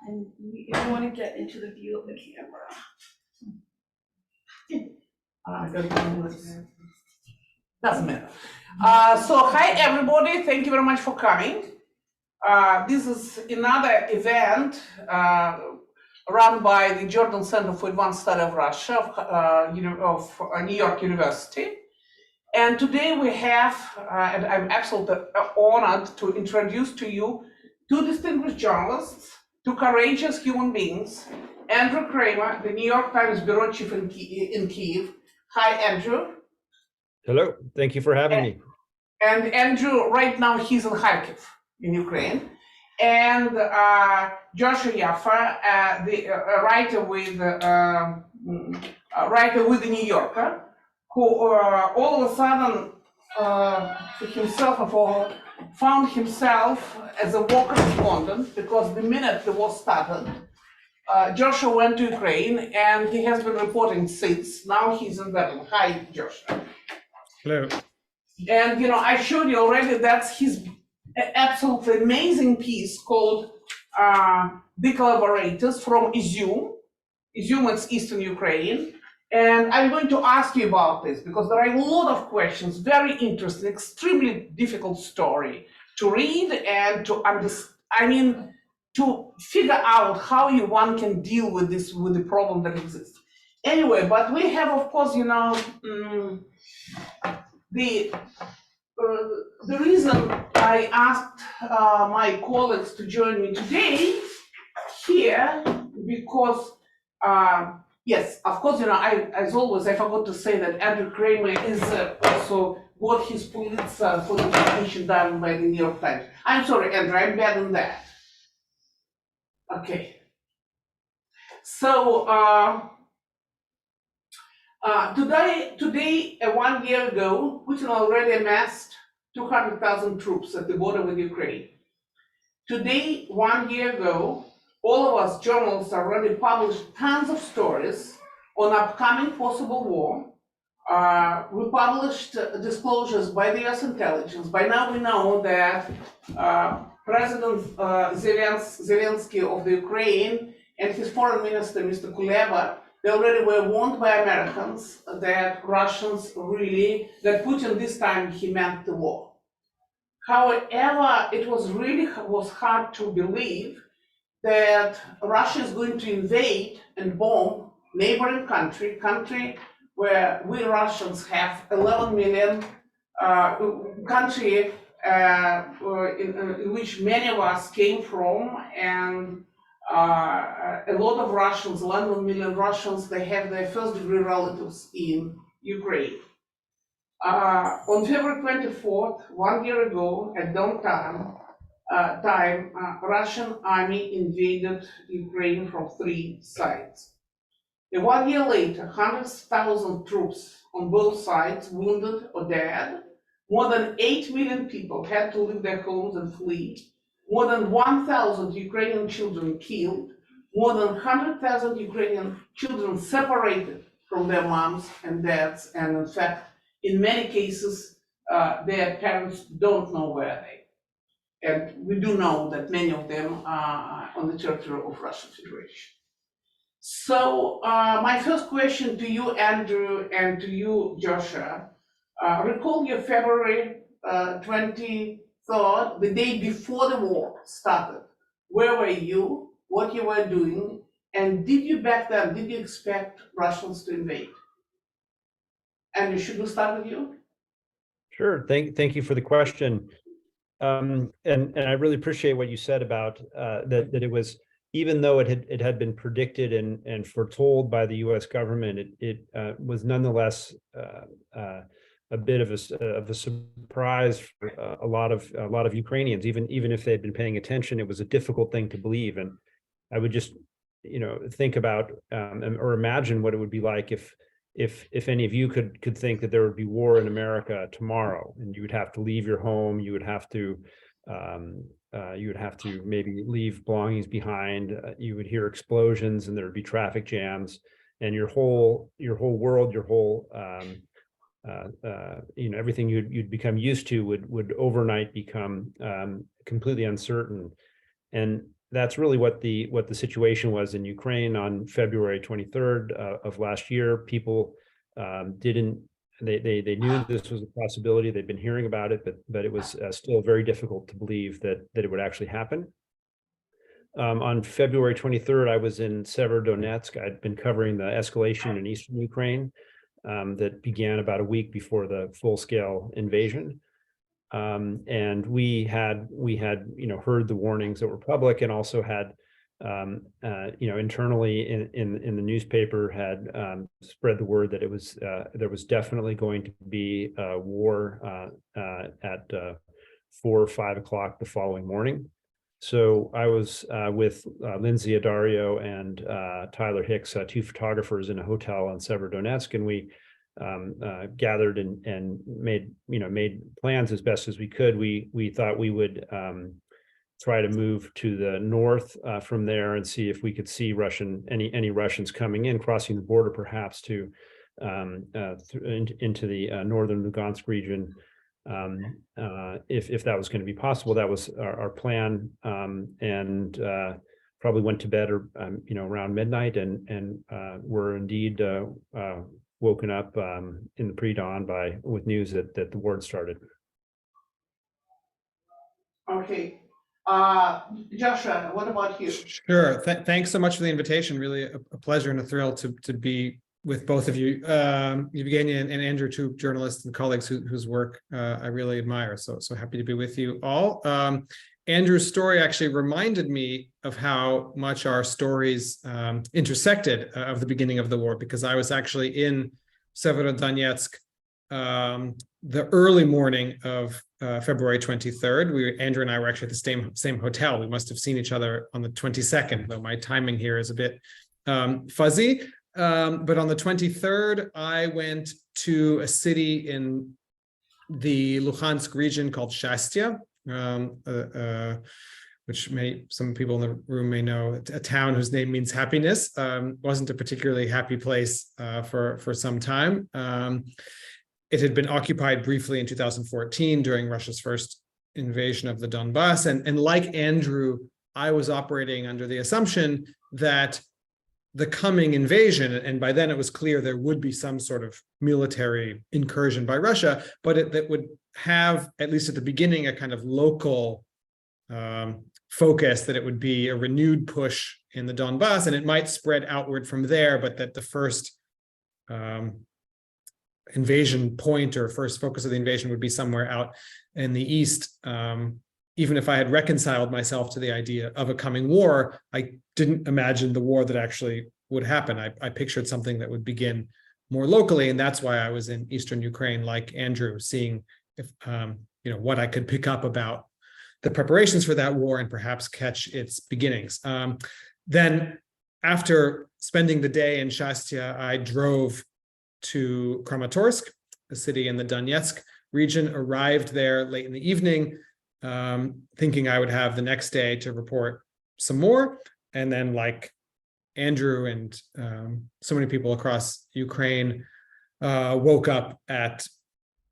And you want to get into the view of the camera. Doesn't matter. So hi everybody, thank you very much for coming. This is another event run by the Jordan Center for Advanced Study of Russia of New York University. And today we have, and I'm absolutely honored to introduce to you two distinguished journalists, two courageous human beings, Andrew Kramer, the New York Times bureau chief in Kyiv. Hi, Andrew. Hello, thank you for having me. And Andrew, right now he's in Kharkiv, in Ukraine. And Joshua Yaffa, the writer with the New Yorker, who all of a sudden found himself as a war correspondent, because the minute the war started, Joshua went to Ukraine and he has been reporting since. Now he's in Berlin. Hi, Joshua. Hello. And I showed you already, that's his absolutely amazing piece called The Collaborators from Izium. Izium is Eastern Ukraine. And I'm going to ask you about this because there are a lot of questions, very interesting, extremely difficult story to read and to understand, to figure out how one can deal with this, with the problem that exists. Anyway, but we have, of course, the reason I asked my colleagues to join me today here, because yes, of course, as always, I forgot to say that Andrew Kramer is also got his Pulitzer for the publication done by the New York Times. I'm sorry, Andrew, I'm bad in that. Okay. So today, 1 year ago, Putin already amassed 200,000 troops at the border with Ukraine. Today, 1 year ago, all of us journalists already published tons of stories on upcoming possible war. We published disclosures by the US intelligence. By now we know that President Zelensky of the Ukraine and his foreign minister, Mr. Kuleba, they already were warned by Americans that that Putin this time he meant the war. However, it was hard to believe that Russia is going to invade and bomb neighboring country where we Russians have 11 million, country in which many of us came from, and a lot of Russians, 11 million Russians, they have their first-degree relatives in Ukraine. On February 24th, 1 year ago, at dawn time, Russian army invaded Ukraine from 3 sides. And 1 year later, 100,000 troops on both sides, wounded or dead. More than 8 million people had to leave their homes and flee. More than 1,000 Ukrainian children killed. More than 100,000 Ukrainian children separated from their moms and dads. And in fact, in many cases, their parents don't know where they are. And we do know that many of them are on the territory of Russian Federation. So my first question to you, Andrew, and to you, Joshua, recall your February 23rd, the day before the war started. Where were you, what you were doing, and did you expect Russians to invade? Andrew, should we start with you? Sure, thank you for the question. And I really appreciate what you said about that it was, even though it had been predicted and foretold by the U.S. government, it was nonetheless a bit of a surprise for a lot of Ukrainians. Even if they had been paying attention, it was a difficult thing to believe. And I would just think about or imagine what it would be like if any of you could think that there would be war in America tomorrow, and you would have to leave your home, you would have to maybe leave belongings behind, you would hear explosions, and there would be traffic jams, and your whole world, your whole everything you'd become used to would overnight become completely uncertain. And that's really what the situation was in Ukraine on February 23rd of last year. People they knew this was a possibility. They'd been hearing about it, but it was still very difficult to believe that it would actually happen. On February 23rd, I was in Severodonetsk. I'd been covering the escalation in eastern Ukraine that began about a week before the full-scale invasion. And we had heard the warnings that were public, and also had internally in the newspaper had spread the word that it was there was definitely going to be a war at 4 or 5 o'clock the following morning. So I was with Lindsay Adario and Tyler Hicks, two photographers, in a hotel in Severodonetsk, and we gathered and made plans as best as we could. We thought we would try to move to the north from there and see if we could see any Russians coming in, crossing the border, perhaps to into the northern Lugansk region. If that was going to be possible. That was our plan, and probably went to bed around midnight, and were indeed woken up in the pre-dawn with news that the war had started. Okay. Joshua, what about you? Sure. Thanks so much for the invitation. Really a pleasure and a thrill to be with both of you, Yevgenia and Andrew, two journalists and colleagues whose work I really admire. So happy to be with you all. Andrew's story actually reminded me of how much our stories intersected of the beginning of the war, because I was actually in Severodonetsk the early morning of February 23rd. Andrew and I were actually at the same hotel. We must have seen each other on the 22nd, though my timing here is a bit fuzzy. But on the 23rd, I went to a city in the Luhansk region called Shastya, which some people in the room may know, a town whose name means happiness. Wasn't a particularly happy place for some time. It had been occupied briefly in 2014 during Russia's first invasion of the Donbass. And like Andrew, I was operating under the assumption that the coming invasion, and by then it was clear there would be some sort of military incursion by Russia, but that would have, at least at the beginning, a kind of local focus, that it would be a renewed push in the Donbass, and it might spread outward from there, but that the first invasion point or first focus of the invasion would be somewhere out in the east. Even if I had reconciled myself to the idea of a coming war, I didn't imagine the war that actually would happen. I pictured something that would begin more locally, and that's why I was in eastern Ukraine, like Andrew, seeing if what I could pick up about the preparations for that war and perhaps catch its beginnings. Then, after spending the day in Shastya, I drove to Kramatorsk, a city in the Donetsk region. Arrived there late in the evening, thinking I would have the next day to report some more. And then, like Andrew and so many people across Ukraine, woke up at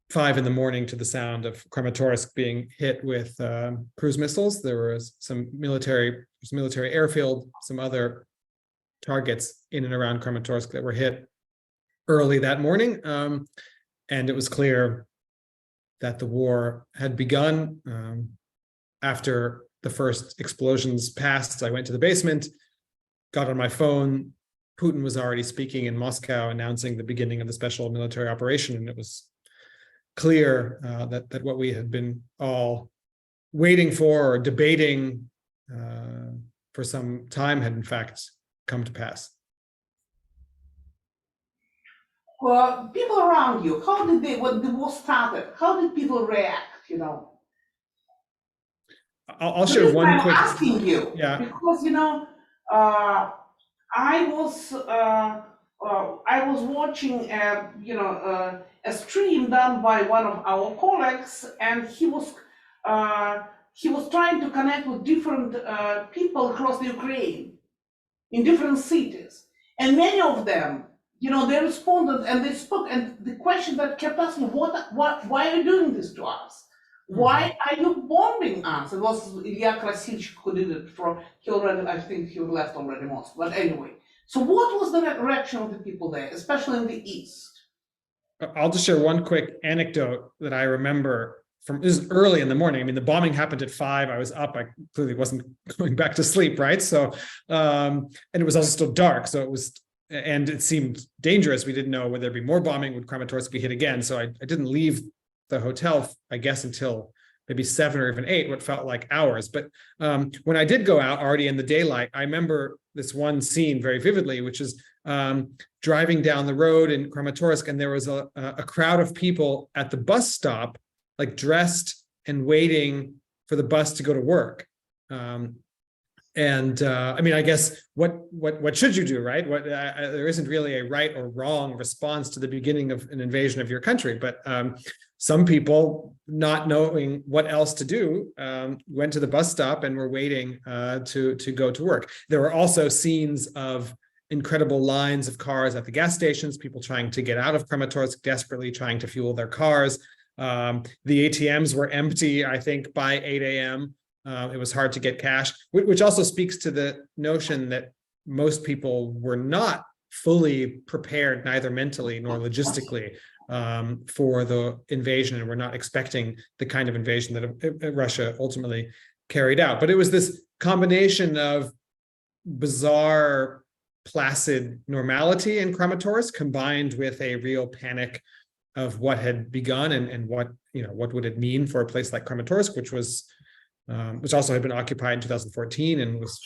5 a.m. to the sound of Kramatorsk being hit with cruise missiles. There was some military airfield, some other targets in and around Kramatorsk that were hit early that morning. And it was clear that the war had begun. After the first explosions passed, I went to the basement, got on my phone. Putin was already speaking in Moscow, announcing the beginning of the special military operation, and it was clear that what we had been all waiting for or debating for some time had in fact come to pass. Well, people around you, how did when the war started, how did people react, I'll share one quick. I'm asking you, Yeah. Because, I was watching, a stream done by one of our colleagues, and he was trying to connect with different people across the Ukraine in different cities, and many of them they responded and they spoke, and the question that kept asking, why are you doing this to us? Why are you bombing us? It was Ilya Krasich who did it I think he left already most, but anyway. So what was the reaction of the people there, especially in the East? I'll just share one quick anecdote that I remember from, this is early in the morning. I mean, the bombing happened at 5. I was up. I clearly wasn't going back to sleep, right? So, and it was also still dark. So and it seemed dangerous. We didn't know whether there'd be more bombing. Would Kramatorsk be hit again? So I didn't leave the hotel, I guess, until maybe 7 or even 8, what felt like hours. But when I did go out already in the daylight, I remember this one scene very vividly, which is driving down the road in Kramatorsk, and there was a crowd of people at the bus stop, like dressed and waiting for the bus to go to work. I mean, I guess what should you do, right? There isn't really a right or wrong response to the beginning of an invasion of your country, but some people, not knowing what else to do, went to the bus stop and were waiting to go to work. There were also scenes of incredible lines of cars at the gas stations, people trying to get out of Kramatorsk, desperately trying to fuel their cars. The ATMs were empty, I think, by 8 a.m. It was hard to get cash, which also speaks to the notion that most people were not fully prepared, neither mentally nor logistically, for the invasion, and were not expecting the kind of invasion that Russia ultimately carried out. But it was this combination of bizarre, placid normality in Kramatorsk combined with a real panic of what had begun and what would it mean for a place like Kramatorsk, which also had been occupied in 2014 and was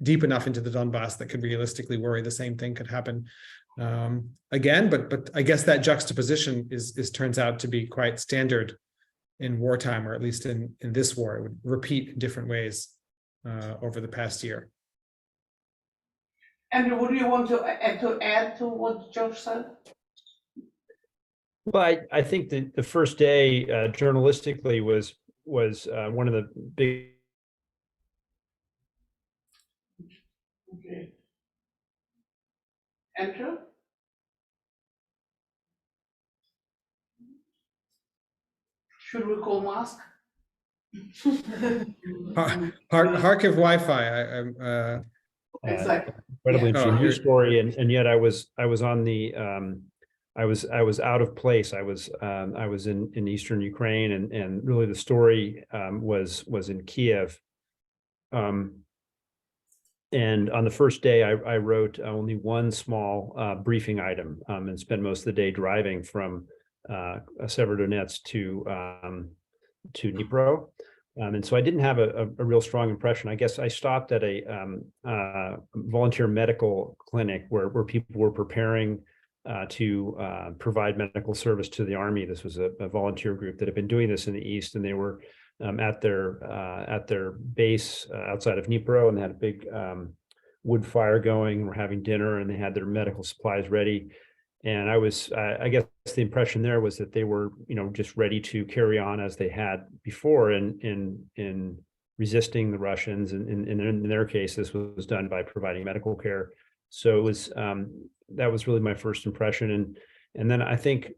deep enough into the Donbass that could realistically worry the same thing could happen again. But I guess that juxtaposition turns out to be quite standard in wartime, or at least in this war. It would repeat in different ways over the past year. Andrew, would you want to add to what Josh said? Well, I think that the first day journalistically was one of the big. Okay. Andrew? Should we call Musk? Kharkiv Wi-Fi. Exactly. Incredibly interesting news story, and yet I was on the I was out of place. I was in eastern Ukraine, and really the story was in Kyiv. And on the first day, I wrote only one small briefing item and spent most of the day driving from Severodonetsk to Dnipro. And so I didn't have a real strong impression. I guess I stopped at a volunteer medical clinic where people were preparing to provide medical service to the army. This was a volunteer group that had been doing this in the East, and they were at their base outside of Dnipro, and they had a big wood fire going, and were having dinner, and they had their medical supplies ready. And I guess the impression there was that they were, just ready to carry on as they had before in resisting the Russians. And in their case, this was done by providing medical care. So it was that was really my first impression. And then I think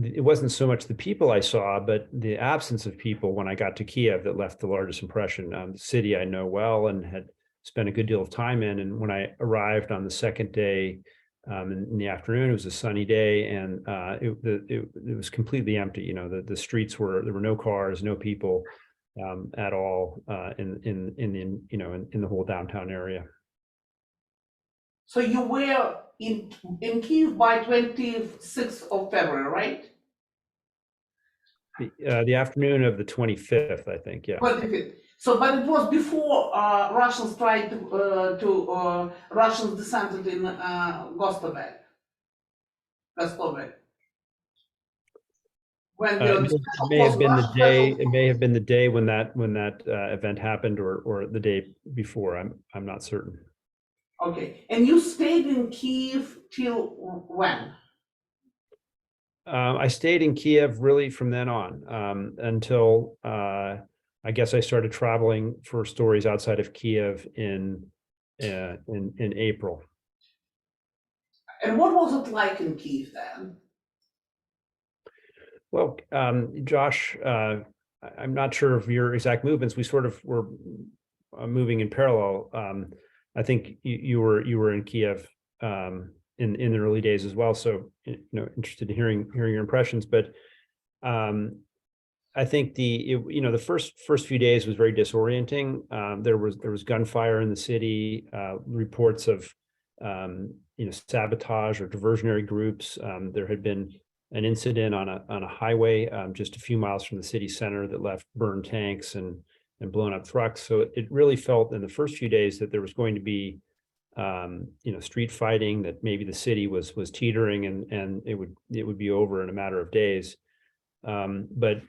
it wasn't so much the people I saw, but the absence of people when I got to Kyiv that left the largest impression. The city I know well and had spent a good deal of time in. And when I arrived on the second day, in the afternoon, it was a sunny day, and it was completely empty. The streets there were no cars, no people at all in the whole downtown area. So you were in Kyiv by 26th of February, right? The afternoon of the 25th, I think. Yeah. 25th. So, but it was before Russians tried to Russians descended in Gostovec. When It may have been the day. It may have been the day when that event happened, or the day before. I'm not certain. Okay, and you stayed in Kyiv till when? I stayed in Kyiv really from then on until I guess I started traveling for stories outside of Kyiv in April. And what was it like in Kyiv then? Well, Josh, I'm not sure of your exact movements. We sort of were moving in parallel. I think you were in Kiev in the early days as well. So interested in hearing your impressions. But I think the first few days was very disorienting. There was gunfire in the city, reports of sabotage or diversionary groups. There had been an incident on a highway just a few miles from the city center that left burned tanks and blown up trucks. So it really felt in the first few days that there was going to be street fighting, that maybe the city was teetering and it would be over in a matter of days. But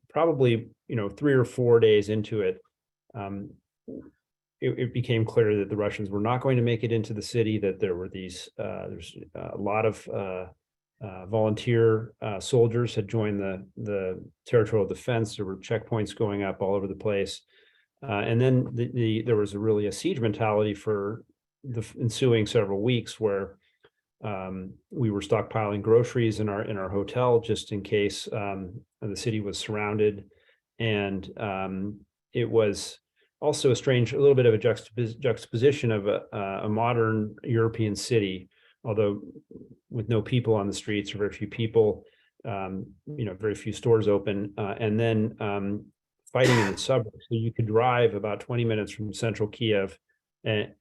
probably 3 or 4 days into it, it became clear that the Russians were not going to make it into the city, that there were there's a lot of volunteer soldiers had joined the territorial defense. There were checkpoints going up all over the place. And then there was really a siege mentality for the ensuing several weeks where we were stockpiling groceries in our hotel just in case the city was surrounded. And it was also a little bit of a juxtaposition of a modern European city, although with no people on the streets or very few people, very few stores open, and then fighting in the suburbs. So you could drive about 20 minutes from central Kiev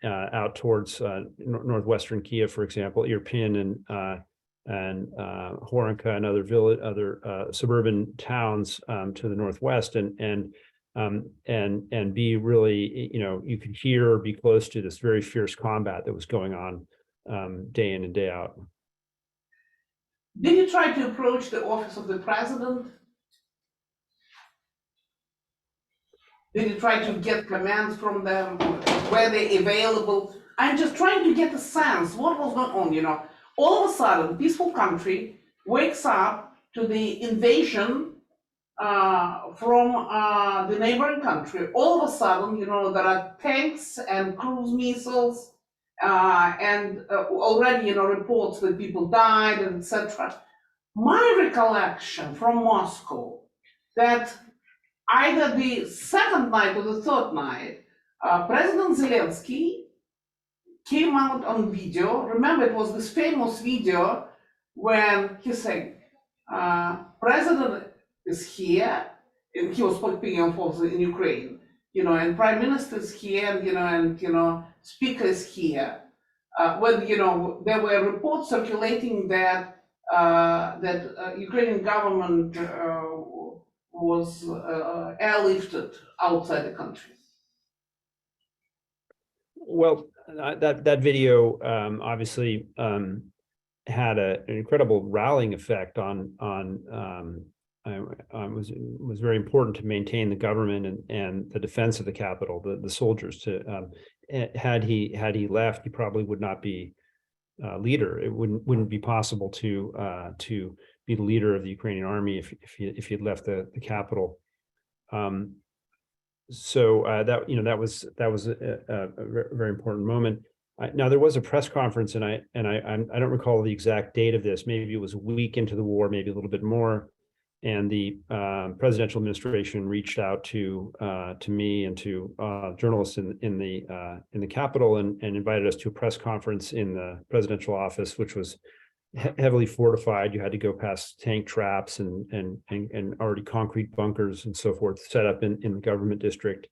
out towards northwestern Kiev, for example, Irpin and Horenka and other suburban towns to the northwest, and be really, you could hear or be close to this very fierce combat that was going on day in and day out. Did you try to approach the office of the president? Did you try to get commands from them? Were they available? I'm just trying to get a sense what was going on. All of a sudden, peaceful country wakes up to the invasion from the neighboring country. All of a sudden, there are tanks and cruise missiles, and already, reports that people died, etc. My recollection from Moscow that either the second night or the third night, President Zelensky came out on video. Remember, it was this famous video when he said, President is here, and he was speaking of course in Ukraine, and Prime Minister is here, and Speaker is here. When there were reports circulating that Ukrainian government was airlifted outside the country. Well, that video obviously had an incredible rallying effect was very important to maintain the government and the defense of the capital, the soldiers. Had he left, he probably would not be leader. It wouldn't be possible to be the leader of the Ukrainian army if he had left the capital. So that was a very important moment. Now there was a press conference, and I don't recall the exact date of this. Maybe it was a week into the war, maybe a little bit more. And the presidential administration reached out to me and to journalists in the Capitol and invited us to a press conference in the presidential office, which was heavily fortified. You had to go past tank traps and already concrete bunkers and so forth set up in the government district.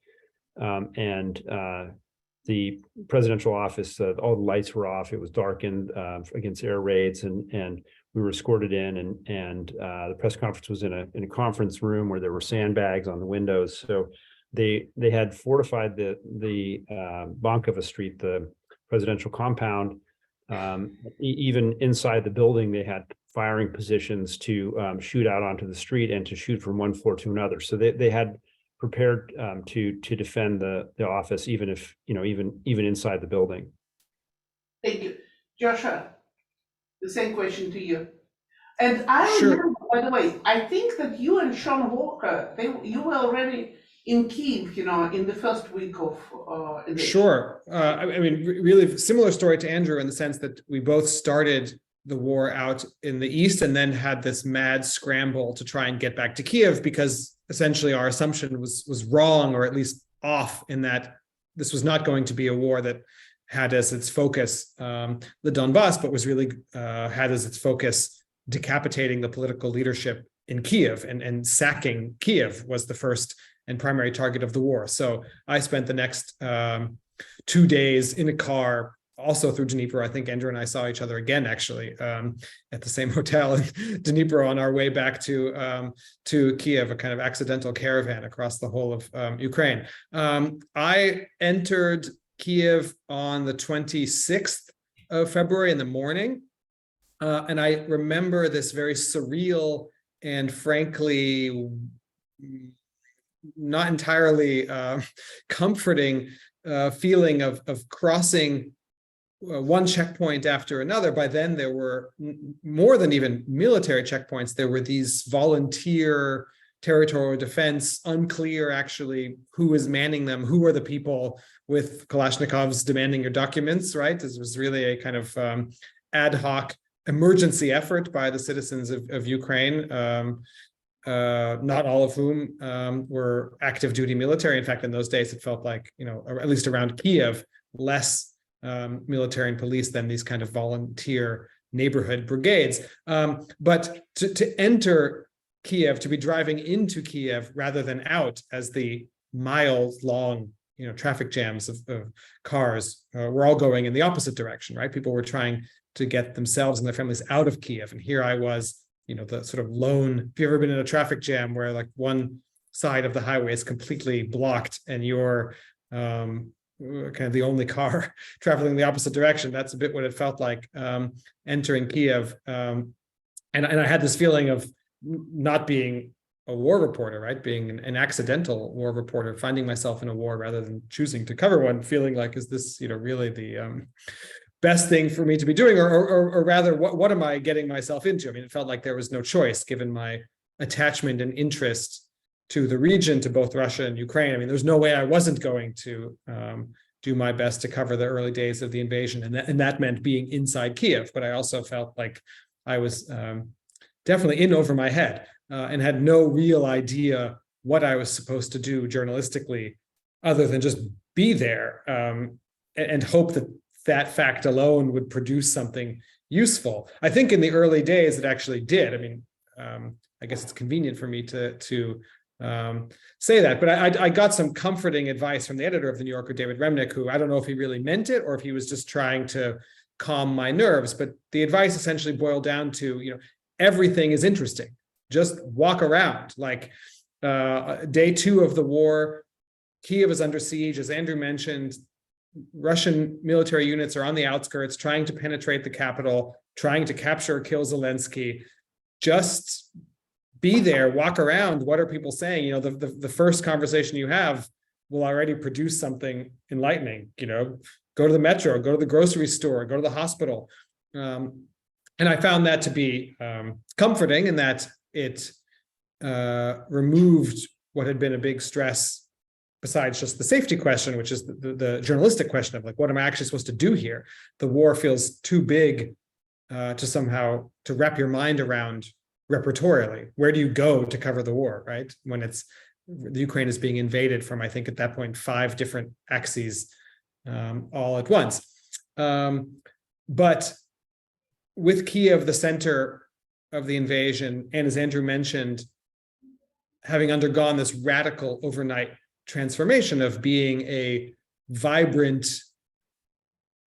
The presidential office, all the lights were off. It was darkened against air raids, and we were escorted in, and the press conference was in a conference room where there were sandbags on the windows. So they had fortified the Bankova Street, the presidential compound. Even inside the building, they had firing positions to shoot out onto the street and to shoot from one floor to another. So they had prepared to defend the office, even if even inside the building. Thank you, Joshua. The same question to you. And I Sure. remember, by the way, I think that you and Sean Walker, you were already in Kyiv, in the first week of invasion? Sure. I mean, really similar story to Andrew in the sense that we both started the war out in the east and then had this mad scramble to try and get back to Kyiv because essentially our assumption was wrong, or at least off, in that this was not going to be a war that had as its focus the Donbass, but was really had as its focus decapitating the political leadership in Kyiv, and sacking Kyiv was the first and primary target of the war. So I spent the next 2 days in a car, also through Dnipro. I think Andrew and I saw each other again, actually, at the same hotel in Dnipro on our way back to Kyiv, a kind of accidental caravan across the whole of Ukraine. I entered Kyiv on the 26th of February in the morning. And I remember this very surreal and frankly not entirely comforting feeling of crossing one checkpoint after another. By then, there were more than even military checkpoints. There were these volunteer territorial defense, unclear actually who is manning them, who are the people with Kalashnikovs demanding your documents, right? This was really a kind of ad hoc emergency effort by the citizens of Ukraine, not all of whom were active duty military. In fact, in those days, it felt like, at least around Kyiv, less military and police than these kind of volunteer neighborhood brigades. But to enter Kyiv, to be driving into Kyiv rather than out, as the miles long traffic jams of cars were all going in the opposite direction, right? People were trying to get themselves and their families out of Kyiv. And here I was, the sort of lone, if you've ever been in a traffic jam where like one side of the highway is completely blocked and you're kind of the only car traveling the opposite direction, that's a bit what it felt like entering Kyiv. And I had this feeling of not being a war reporter, right? Being an accidental war reporter, finding myself in a war rather than choosing to cover one, feeling like, is this, really the best thing for me to be doing, or rather, what am I getting myself into? I mean, it felt like there was no choice given my attachment and interest to the region, to both Russia and Ukraine. I mean, there's no way I wasn't going to do my best to cover the early days of the invasion, and that meant being inside Kyiv. But I also felt like I was definitely in over my head and had no real idea what I was supposed to do journalistically, other than just be there and hope that fact alone would produce something useful. I think in the early days it actually did. I mean, I guess it's convenient for me to say that, but I got some comforting advice from the editor of the New Yorker, David Remnick, who I don't know if he really meant it or if he was just trying to calm my nerves. But the advice essentially boiled down to, everything is interesting. Just walk around. Like day 2 of the war, Kyiv is under siege, as Andrew mentioned. Russian military units are on the outskirts trying to penetrate the capital, trying to capture or kill Zelensky. Just be there, walk around. What are people saying? The first conversation you have will already produce something enlightening. Go to the metro, go to the grocery store, go to the hospital. And I found that to be comforting, in that it removed what had been a big stress, besides just the safety question, which is the journalistic question of like, what am I actually supposed to do here? The war feels too big to wrap your mind around repertorially. Where do you go to cover the war, right? When the Ukraine is being invaded from, I think at that point, 5 different axes all at once. But with Kyiv, the center of the invasion, and as Andrew mentioned, having undergone this radical overnight transformation of being a vibrant,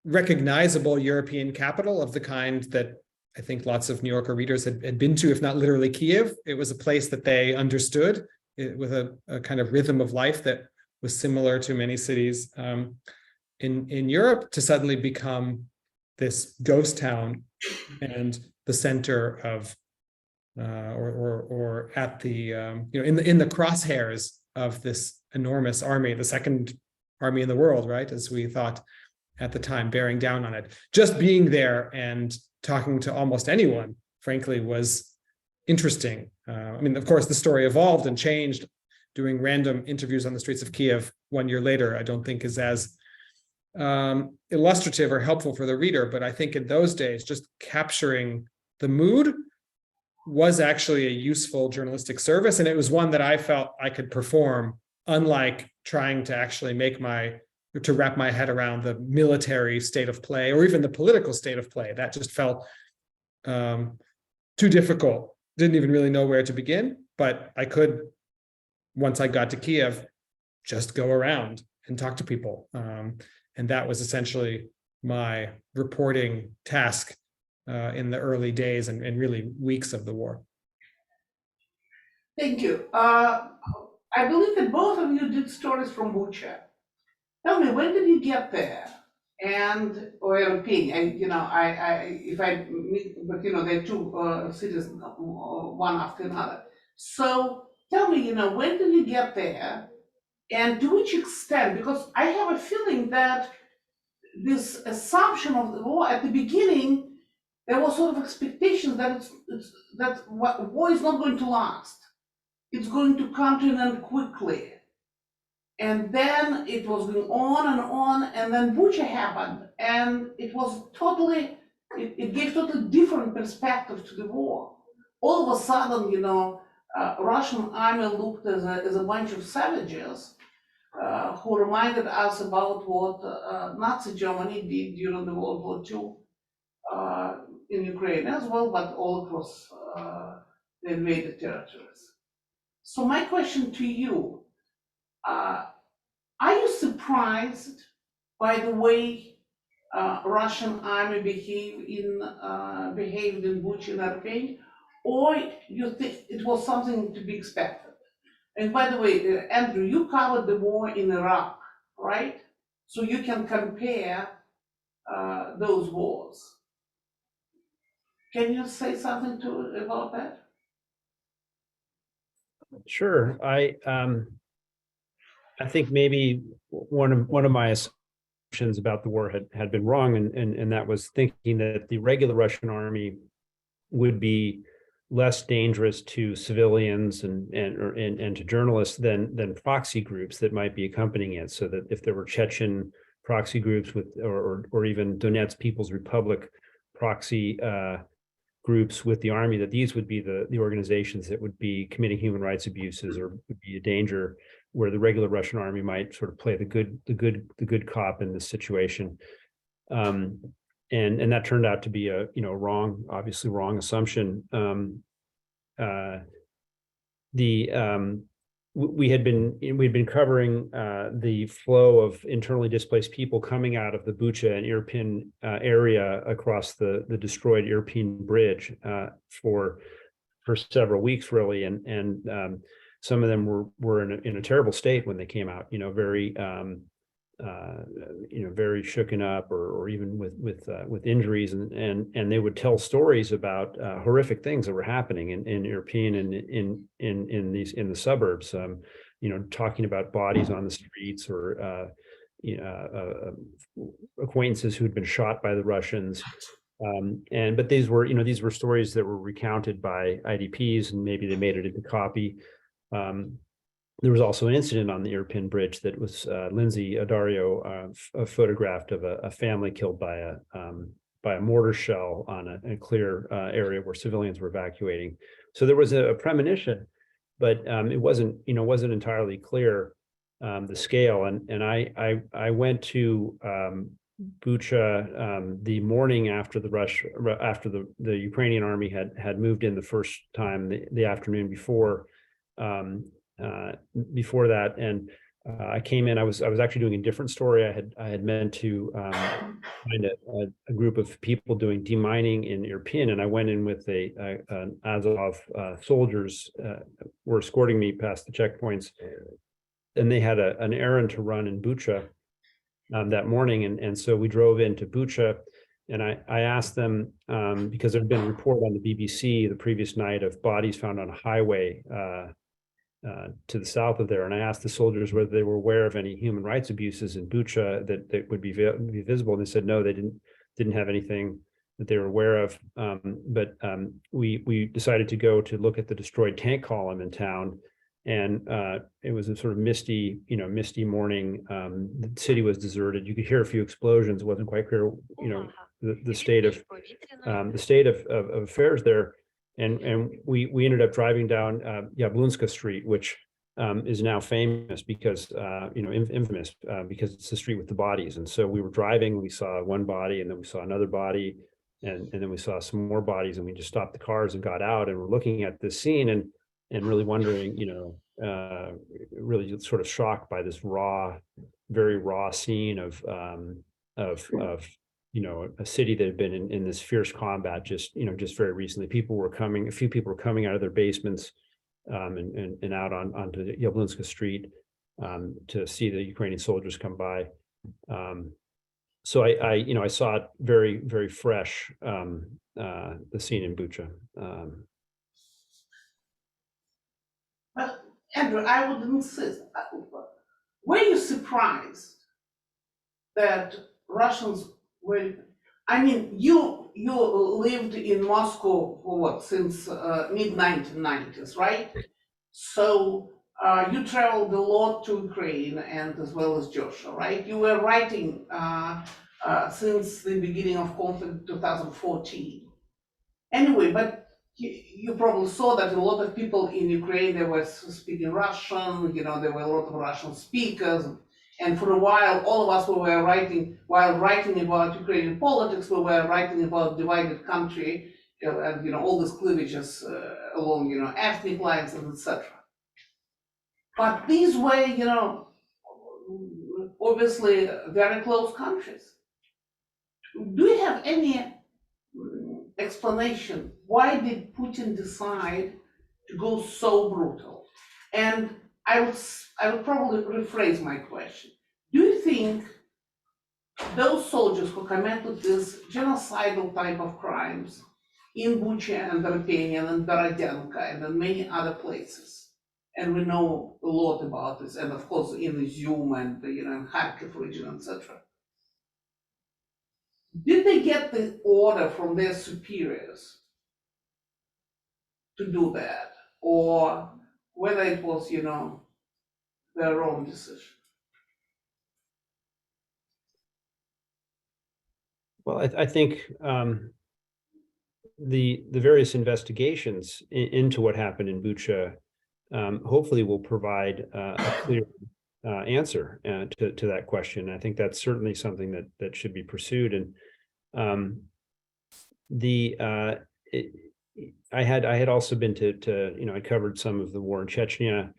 recognizable European capital of the kind that I think lots of New Yorker readers had been to, if not literally Kyiv. It was a place that they understood, with a kind of rhythm of life that was similar to many cities in Europe, to suddenly become this ghost town and the center of or at the in the crosshairs of this enormous army, the second army in the world, right, as we thought at the time, bearing down on it. Just being there and talking to almost anyone, frankly, was interesting. I mean, of course, the story evolved and changed doing random interviews on the streets of Kyiv 1 year later, I don't think is as illustrative or helpful for the reader. But I think in those days, just capturing the mood was actually a useful journalistic service. And it was one that I felt I could perform, unlike trying to actually to wrap my head around the military state of play or even the political state of play. That just felt too difficult. Didn't even really know where to begin, but I could, once I got to Kyiv, just go around and talk to people. And that was essentially my reporting task in the early days and really weeks of the war. Thank you. I believe that both of you did stories from Bucha. Tell me, when did you get there? And, or your opinion, they're two cities, one after another. So tell me, when did you get there? And to which extent? Because I have a feeling that this assumption of the war at the beginning, there was sort of expectations that war is not going to last. It's going to come to an end quickly. And then it was going on, and then Bucha happened, and it was totally, it gave totally different perspective to the war. All of a sudden, Russian army looked as a bunch of savages who reminded us about what Nazi Germany did during the World War II in Ukraine as well, but all across the invaded territories. So my question to you, are you surprised by the way Russian army behaved in Bucha and Irpin, or you think it was something to be expected? And by the way, Andrew, you covered the war in Iraq, right? So you can compare those wars. Can you say something about that? Sure. I think maybe one of my assumptions about the war had been wrong, and that was thinking that the regular Russian army would be less dangerous to civilians and to journalists than proxy groups that might be accompanying it. So that if there were Chechen proxy groups or even Donetsk People's Republic proxy groups with the army, that these would be the organizations that would be committing human rights abuses or would be a danger, where the regular Russian army might sort of play the good cop in this situation. And that turned out to be a obviously wrong assumption. We'd been covering the flow of internally displaced people coming out of the Bucha and Irpin area across the destroyed Irpin bridge for several weeks, really, and some of them were in a terrible state when they came out. Very very shooken up, or even with injuries, and they would tell stories about horrific things that were happening in Irpin and in the suburbs. Talking about bodies on the streets, or acquaintances who'd been shot by the Russians. But these were stories that were recounted by IDPs, and maybe they made it into copy. There was also an incident on the Irpin bridge that was Lindsay Dario photographed of a family killed by a mortar shell on a clear area where civilians were evacuating. So there was a premonition, but it wasn't entirely clear the scale. And I went to Bucha the morning after the Ukrainian army had moved in the first time, the afternoon before that, and I came in. I was actually doing a different story. I had meant to find a group of people doing demining in Irpin, and I went in with an Azov soldiers were escorting me past the checkpoints, and they had an errand to run in Bucha that morning, and so we drove into Bucha, and I asked them, because there had been a report on the BBC the previous night of bodies found on a highway to the south of there, and I asked the soldiers whether they were aware of any human rights abuses in Bucha that would be visible, and they said no, they didn't have anything that they were aware of. But we decided to go to look at the destroyed tank column in town, and it was a sort of misty, misty morning. The city was deserted. You could hear a few explosions. It wasn't quite clear, the state of affairs there. And we ended up driving down Yablunska Street, which is now famous because infamous because it's the street with the bodies. And so we were driving, we saw one body, and then we saw another body, and then we saw some more bodies, and we just stopped the cars and got out, and we're looking at this scene and really wondering, really sort of shocked by this very raw scene of a city that had been in this fierce combat just very recently. A few people were coming out of their basements and out onto Yablunska Street to see the Ukrainian soldiers come by. So I saw it very, very fresh, the scene in Bucha. Well, Andrew, I would insist, were you surprised that Russians were, you lived in Moscow for what, since mid-1990s, right? So you traveled a lot to Ukraine and as well as Georgia, right? You were writing since the beginning of conflict 2014. Anyway, but you probably saw that a lot of people in Ukraine, they were speaking Russian, there were a lot of Russian speakers. And for a while, all of us were writing, while writing about Ukrainian politics, we were writing about divided country and all these cleavages along ethnic lines and etc. But these were obviously very close countries. Do you have any explanation why did Putin decide to go so brutal? And I would probably rephrase my question. Do you think those soldiers who committed these genocidal type of crimes in Bucha and Irpin and Borodyanka and in many other places, and we know a lot about this, and of course in Izium and in Kharkiv region, etc. Did they get the order from their superiors to do that, or whether it was their own decision? Well, I think the various investigations into what happened in Bucha hopefully will provide a clear answer to that question. I think that's certainly something that should be pursued. And I had also been to I covered some of the war in Chechnya,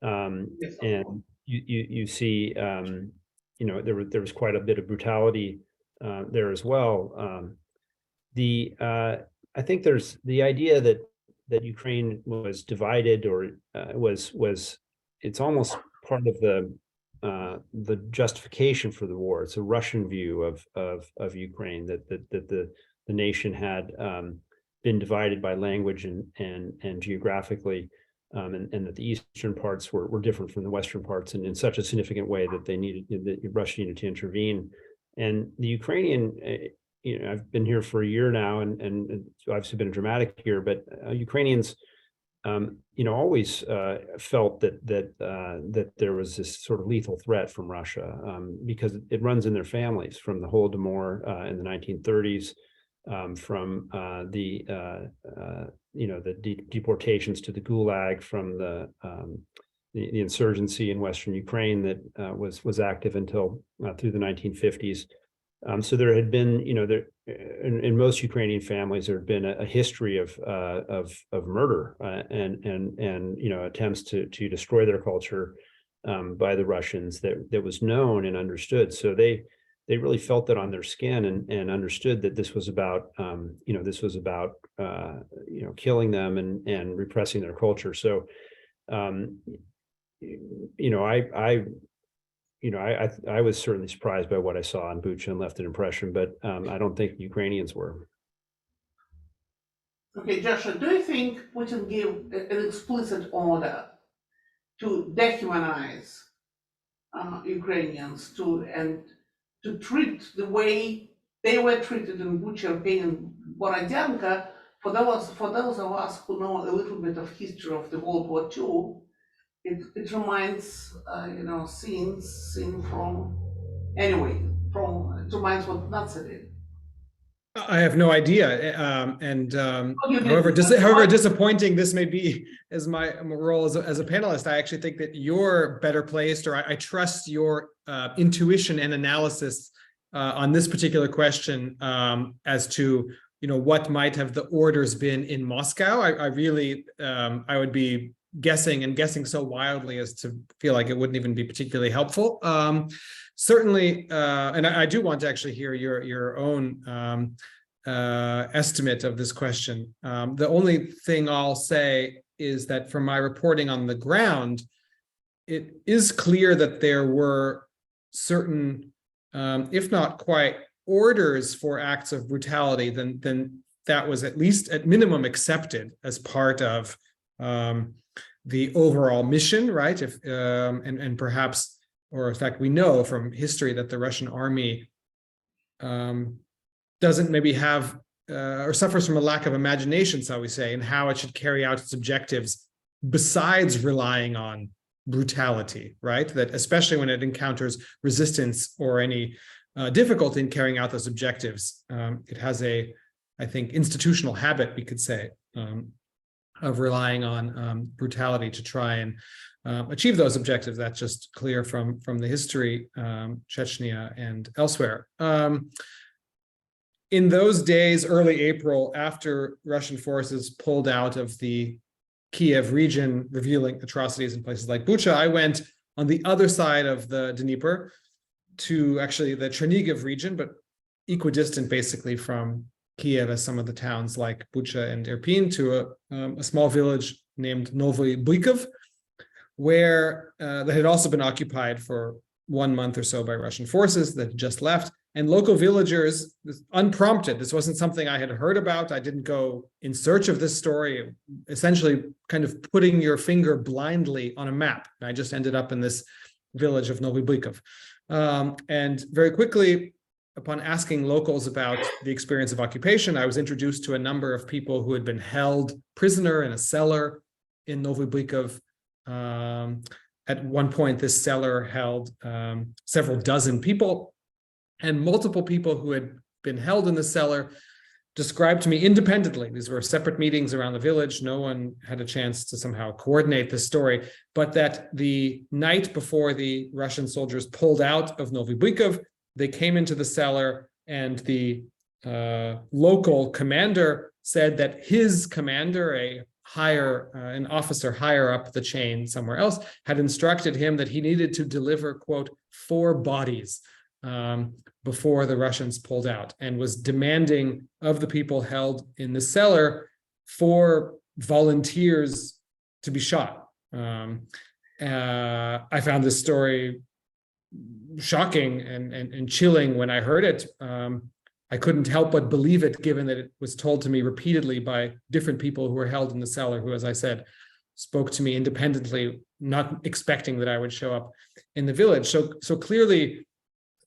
Yes, and you see there was quite a bit of brutality there as well. I think there's the idea that Ukraine was divided or it's almost part of the justification for the war. It's a Russian view of Ukraine that the nation had been divided by language and geographically, and that the eastern parts were different from the western parts in such a significant way that Russia needed to intervene. And the Ukrainian, I've been here for a year now, and it's obviously been a dramatic year, but Ukrainians, always felt that there was this sort of lethal threat from Russia because it runs in their families from the Holodomor in the 1930s, from the deportations to the Gulag, from the insurgency in Western Ukraine that was active until through the 1950s. So there had been, in most Ukrainian families, there had been a history of murder and attempts to destroy their culture by the Russians that was known and understood. So they really felt that on their skin and understood that this was about killing them and repressing their culture. So I was certainly surprised by what I saw in Bucha and left an impression, but I don't think Ukrainians were. Okay, Joshua, do you think Putin gave an explicit order to dehumanize Ukrainians to treat the way they were treated in Bucha, Irpin, and Borodyanka? For those of us who know a little bit of history of the World War II, it reminds, scenes seen from, anyway, it reminds what Nazi did. I have no idea. You However, didn't. however disappointing this may be as my role as a panelist, I actually think that you're better placed, or I trust your intuition and analysis on this particular question as to what might have the orders been in Moscow. I really I would be guessing so wildly as to feel like it wouldn't even be particularly helpful. Certainly, and I do want to actually hear your own estimate of this question. The only thing I'll say is that from my reporting on the ground, it is clear that there were certain, if not quite orders for acts of brutality, then that was at least at minimum accepted as part of the overall mission, right? And perhaps, or in fact, we know from history that the Russian army doesn't maybe have or suffers from a lack of imagination, shall we say, in how it should carry out its objectives besides relying on brutality, right? That especially when it encounters resistance or any difficulty in carrying out those objectives, it has a, I think, institutional habit, we could say, of relying on brutality to try and achieve those objectives. That's just clear from the history, Chechnya and elsewhere. In those days, early April, after Russian forces pulled out of the Kyiv region, revealing atrocities in places like Bucha, I went on the other side of the Dnieper to actually the Chernigiv region, but equidistant basically from Kyiv as some of the towns like Bucha and Irpin, to a small village named Novy Buykov, where that had also been occupied for 1 month or so by Russian forces that had just left. And local villagers, unprompted, this wasn't something I had heard about. I didn't go in search of this story, essentially kind of putting your finger blindly on a map. I just ended up in this village of Novy Buykov. And very quickly, upon asking locals about the experience of occupation, I was introduced to a number of people who had been held prisoner in a cellar in Novy Buykov. At one point, this cellar held several dozen people, and multiple people who had been held in the cellar described to me independently. These were separate meetings around the village. No one had a chance to somehow coordinate this story, but that the night before the Russian soldiers pulled out of Novy Buykov, they came into the cellar, and the local commander said that his commander, an officer higher up the chain somewhere else, had instructed him that he needed to deliver, quote, 4 bodies before the Russians pulled out, and was demanding of the people held in the cellar 4 volunteers to be shot. I found this story shocking and chilling when I heard it. I couldn't help but believe it, given that it was told to me repeatedly by different people who were held in the cellar, who, as I said, spoke to me independently, not expecting that I would show up in the village. So clearly,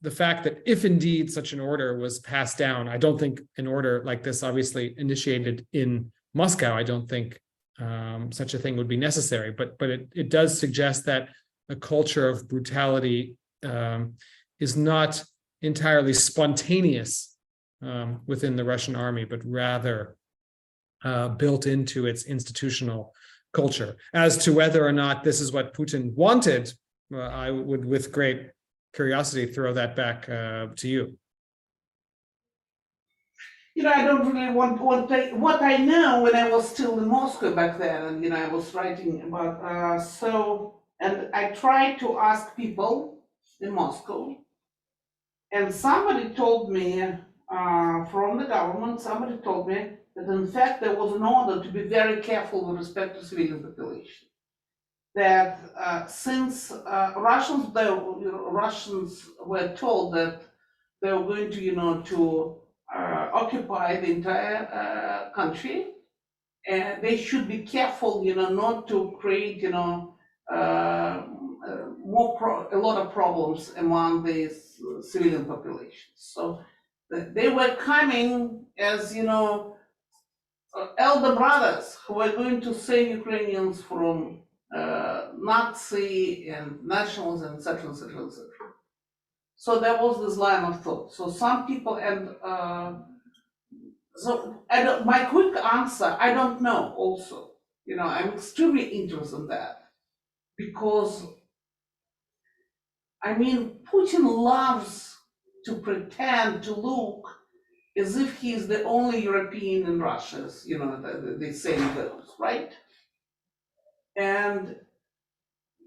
the fact that if indeed such an order was passed down, I don't think an order like this obviously initiated in Moscow, I don't think such a thing would be necessary, but it does suggest that a culture of brutality is not entirely spontaneous within the Russian army, but rather built into its institutional culture. As to whether or not this is what Putin wanted, I would, with great curiosity, throw that back to you. I don't really want what I know when I was still in Moscow back then, and I was writing about and I tried to ask people in Moscow, and somebody told me from the government, somebody told me that in fact there was an order to be very careful with respect to civilian population. That since Russians were told that they were going to occupy the entire country, and they should be careful, not to create, a lot of problems among the civilian population. So they were coming as, elder brothers who were going to save Ukrainians from Nazi and nationalism, etc., etc., etc. So there was this line of thought. So some people, my quick answer, I don't know also. I'm extremely interested in that because, Putin loves to pretend to look as if he's the only European in Russia, the same goes, right? And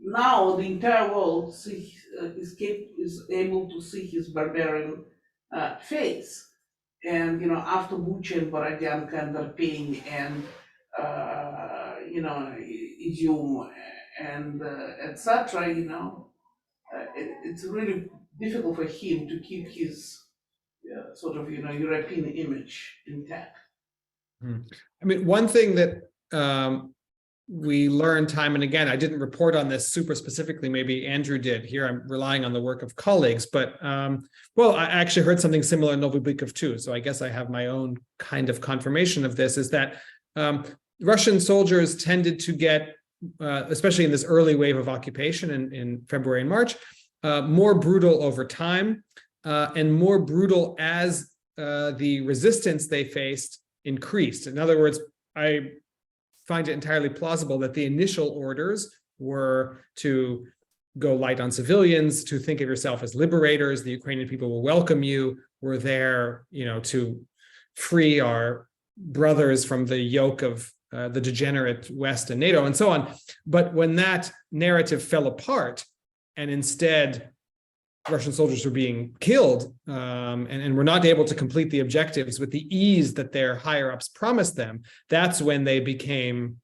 now the entire world is able to see his barbarian face. And after Bucha and Borodyanka and Irpin and Izium and etc., it's really difficult for him to keep his sort of European image intact. One thing that we learn time and again, I didn't report on this super specifically, maybe Andrew did. Here I'm relying on the work of colleagues, but I actually heard something similar in Novi Bykov too. So I guess I have my own kind of confirmation of this, is that Russian soldiers tended to get, especially in this early wave of occupation in February and March, more brutal over time and more brutal as the resistance they faced increased. In other words, I find it entirely plausible that the initial orders were to go light on civilians, to think of yourself as liberators. The Ukrainian people will welcome you. We're there, to free our brothers from the yoke of the degenerate West and NATO and so on. But when that narrative fell apart and instead Russian soldiers were being killed and were not able to complete the objectives with the ease that their higher ups promised them, that's when they became,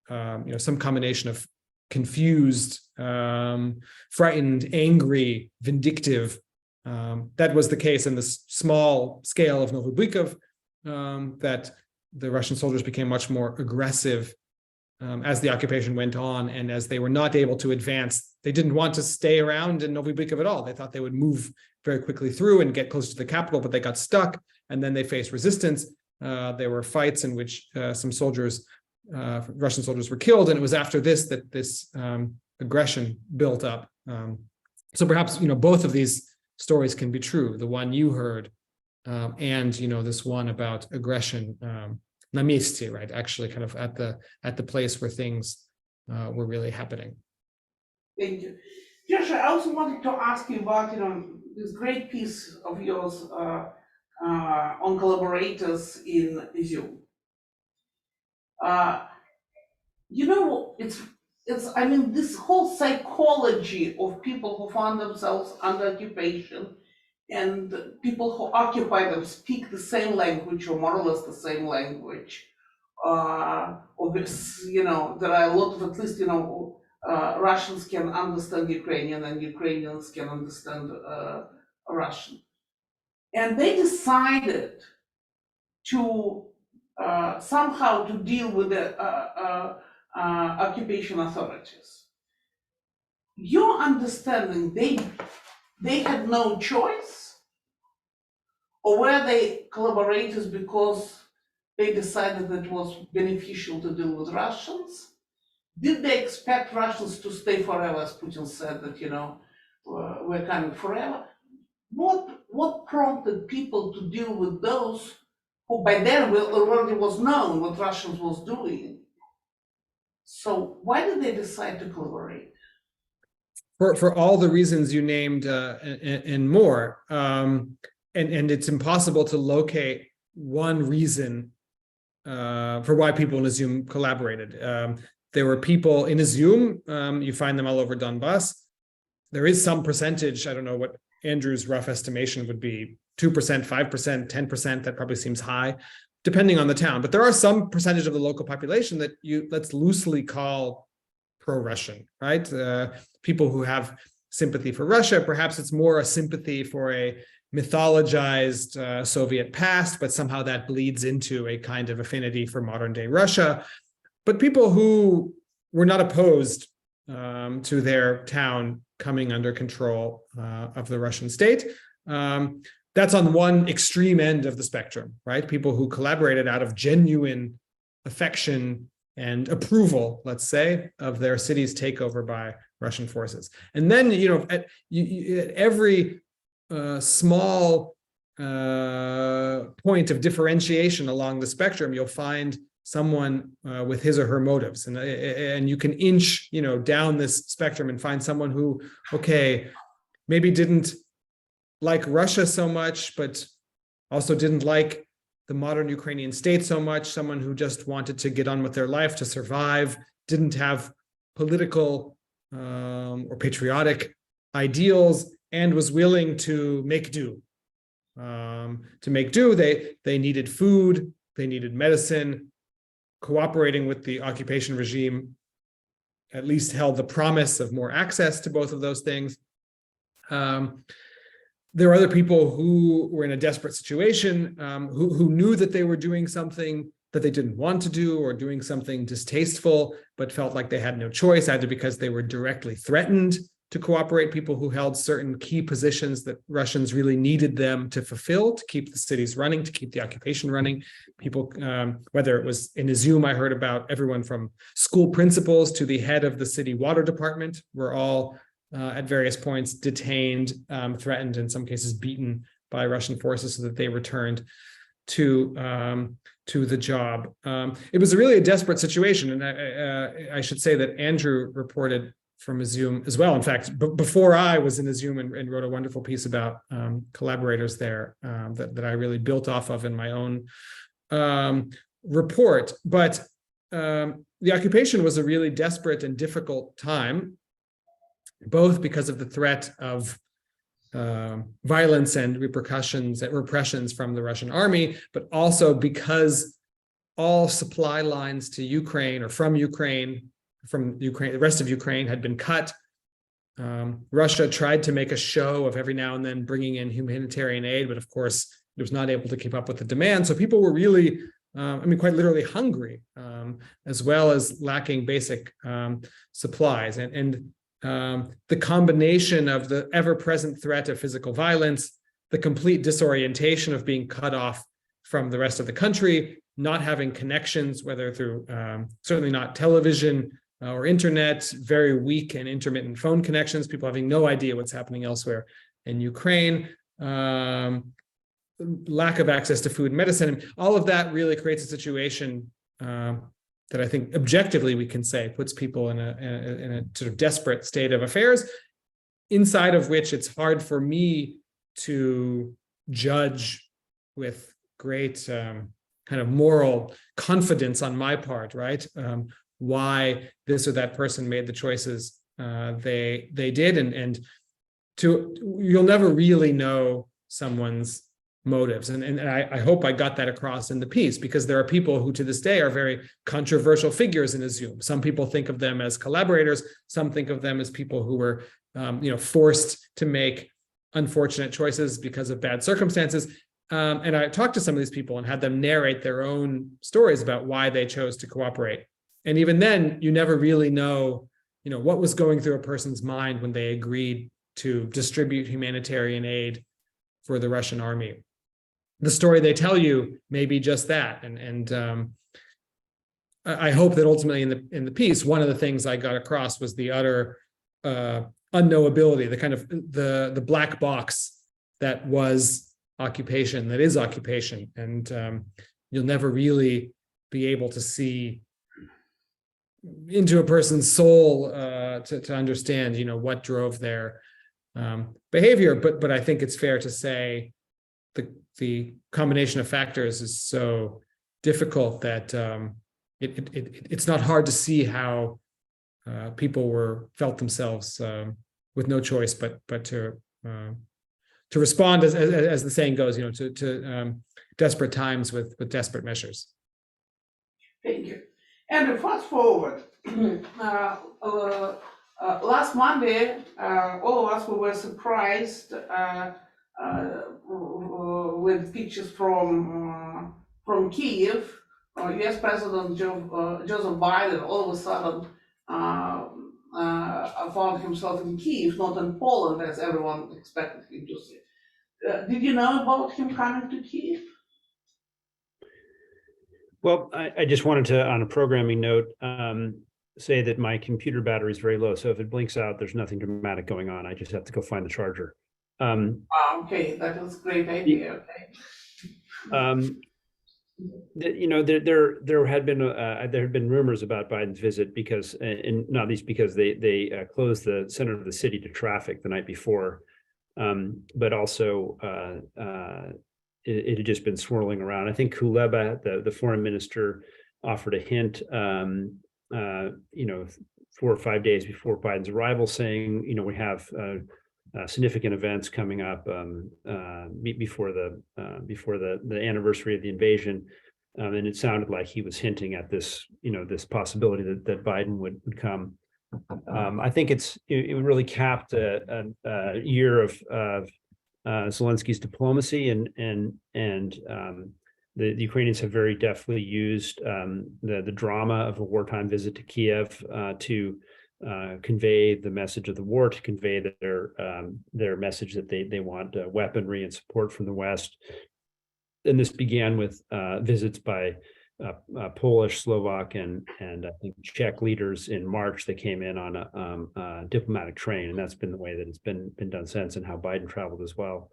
some combination of confused, frightened, angry, vindictive. That was the case in the small scale of Novi Bykov, that the Russian soldiers became much more aggressive as the occupation went on, and as they were not able to advance. They didn't want to stay around in Novi Bykov at all. They thought they would move very quickly through and get close to the capital, but they got stuck, and then they faced resistance. There were fights in which some soldiers, Russian soldiers, were killed, and it was after this that this aggression built up. So perhaps both of these stories can be true. The one you heard, and this one about aggression. Na месте, right? Actually, kind of at the place where things were really happening. Thank you, Josh. I also wanted to ask you about this great piece of yours on collaborators in Izium. This whole psychology of people who found themselves under occupation and people who occupy them speak the same language or more or less the same language. There are a lot of, at least, Russians can understand Ukrainian and Ukrainians can understand Russian. And they decided to somehow to deal with the occupation authorities. Your understanding, they had no choice? Or were they collaborators because they decided that it was beneficial to deal with Russians? Did they expect Russians to stay forever, as Putin said that, we're coming forever? What prompted people to deal with those who by then already was known what Russians was doing? So why did they decide to collaborate? For all the reasons you named and more. And it's impossible to locate one reason for why people in Izium collaborated. There were people in Izium, you find them all over Donbass. There is some percentage, I don't know what Andrew's rough estimation would be, 2%, 5%, 10%, that probably seems high, depending on the town. But there are some percentage of the local population that let's loosely call pro-Russian, right? People who have sympathy for Russia. Perhaps it's more a sympathy for a mythologized Soviet past, but somehow that bleeds into a kind of affinity for modern day Russia. But people who were not opposed to their town coming under control of the Russian state. That's on one extreme end of the spectrum, right? People who collaborated out of genuine affection and approval, let's say, of their city's takeover by Russian forces. And then, at every small point of differentiation along the spectrum, you'll find someone with his or her motives, and you can inch, down this spectrum and find someone who, okay, maybe didn't like Russia so much, but also didn't like the modern Ukrainian state so much, someone who just wanted to get on with their life, to survive, didn't have political or patriotic ideals, and was willing to make do. They needed food, they needed medicine. Cooperating with the occupation regime at least held the promise of more access to both of those things. There were other people who were in a desperate situation, who knew that they were doing something that they didn't want to do, or doing something distasteful, but felt like they had no choice, either because they were directly threatened to cooperate, people who held certain key positions that Russians really needed them to fulfill, to keep the cities running, to keep the occupation running. People, whether it was in Izum, I heard about everyone from school principals to the head of the city water department were all at various points detained, threatened, in some cases beaten by Russian forces so that they returned to the job. It was really a desperate situation, and I should say that Andrew reported from Izum as well. In fact, before I was in Izum and wrote a wonderful piece about collaborators there that I really built off of in my own report. But the occupation was a really desperate and difficult time, both because of the threat of violence and repressions from the Russian army, but also because all supply lines to Ukraine, or from Ukraine, the rest of Ukraine, had been cut. Russia tried to make a show of every now and then bringing in humanitarian aid, but of course it was not able to keep up with the demand. So people were really, quite literally hungry, as well as lacking basic supplies. And the combination of the ever-present threat of physical violence, the complete disorientation of being cut off from the rest of the country, not having connections, whether through certainly not television or internet, very weak and intermittent phone connections, people having no idea what's happening elsewhere in Ukraine, lack of access to food and medicine, all of that really creates a situation that I think objectively we can say puts people in a sort of desperate state of affairs, inside of which it's hard for me to judge with great kind of moral confidence on my part, right? Why this or that person made the choices they did, and you'll never really know someone's motives, and I hope I got that across in the piece, because there are people who to this day are very controversial figures in Izum. Some people think of them as collaborators, some think of them as people who were forced to make unfortunate choices because of bad circumstances. And I talked to some of these people and had them narrate their own stories about why they chose to cooperate. And even then, you never really know, what was going through a person's mind when they agreed to distribute humanitarian aid for the Russian army. The story they tell you may be just that. And I hope that ultimately in the piece, one of the things I got across was the utter unknowability, the kind of the black box that was occupation, that is occupation. And you'll never really be able to see into a person's soul to understand, what drove their behavior. But I think it's fair to say the combination of factors is so difficult that it's not hard to see how people felt themselves with no choice but to respond, as the saying goes, to desperate times with desperate measures. Thank you. And fast forward, last Monday, all of us were surprised with pictures from Kyiv. U.S. President Joseph Biden all of a sudden found himself in Kyiv, not in Poland, as everyone expected him to say. Did you know about him coming to Kyiv? Well, I just wanted to, on a programming note, say that my computer battery is very low. So if it blinks out, there's nothing dramatic going on. I just have to go find the charger. Okay, that was a great idea, okay. There had been rumors about Biden's visit because, and not least because they closed the center of the city to traffic the night before, but also it had just been swirling around. I think Kuleba, the foreign minister, offered a hint, 4 or 5 days before Biden's arrival, saying, we have significant events coming up before the anniversary of the invasion, and it sounded like he was hinting at this, this possibility that Biden would come. I think it really capped a year of Zelensky's diplomacy, and the Ukrainians have very deftly used the drama of a wartime visit to Kyiv to convey the message of the war, to convey their message that they want weaponry and support from the West. And this began with visits by Polish, Slovak, and I think Czech leaders in March that came in on a diplomatic train, and that's been the way that it's been done since, and how Biden traveled as well.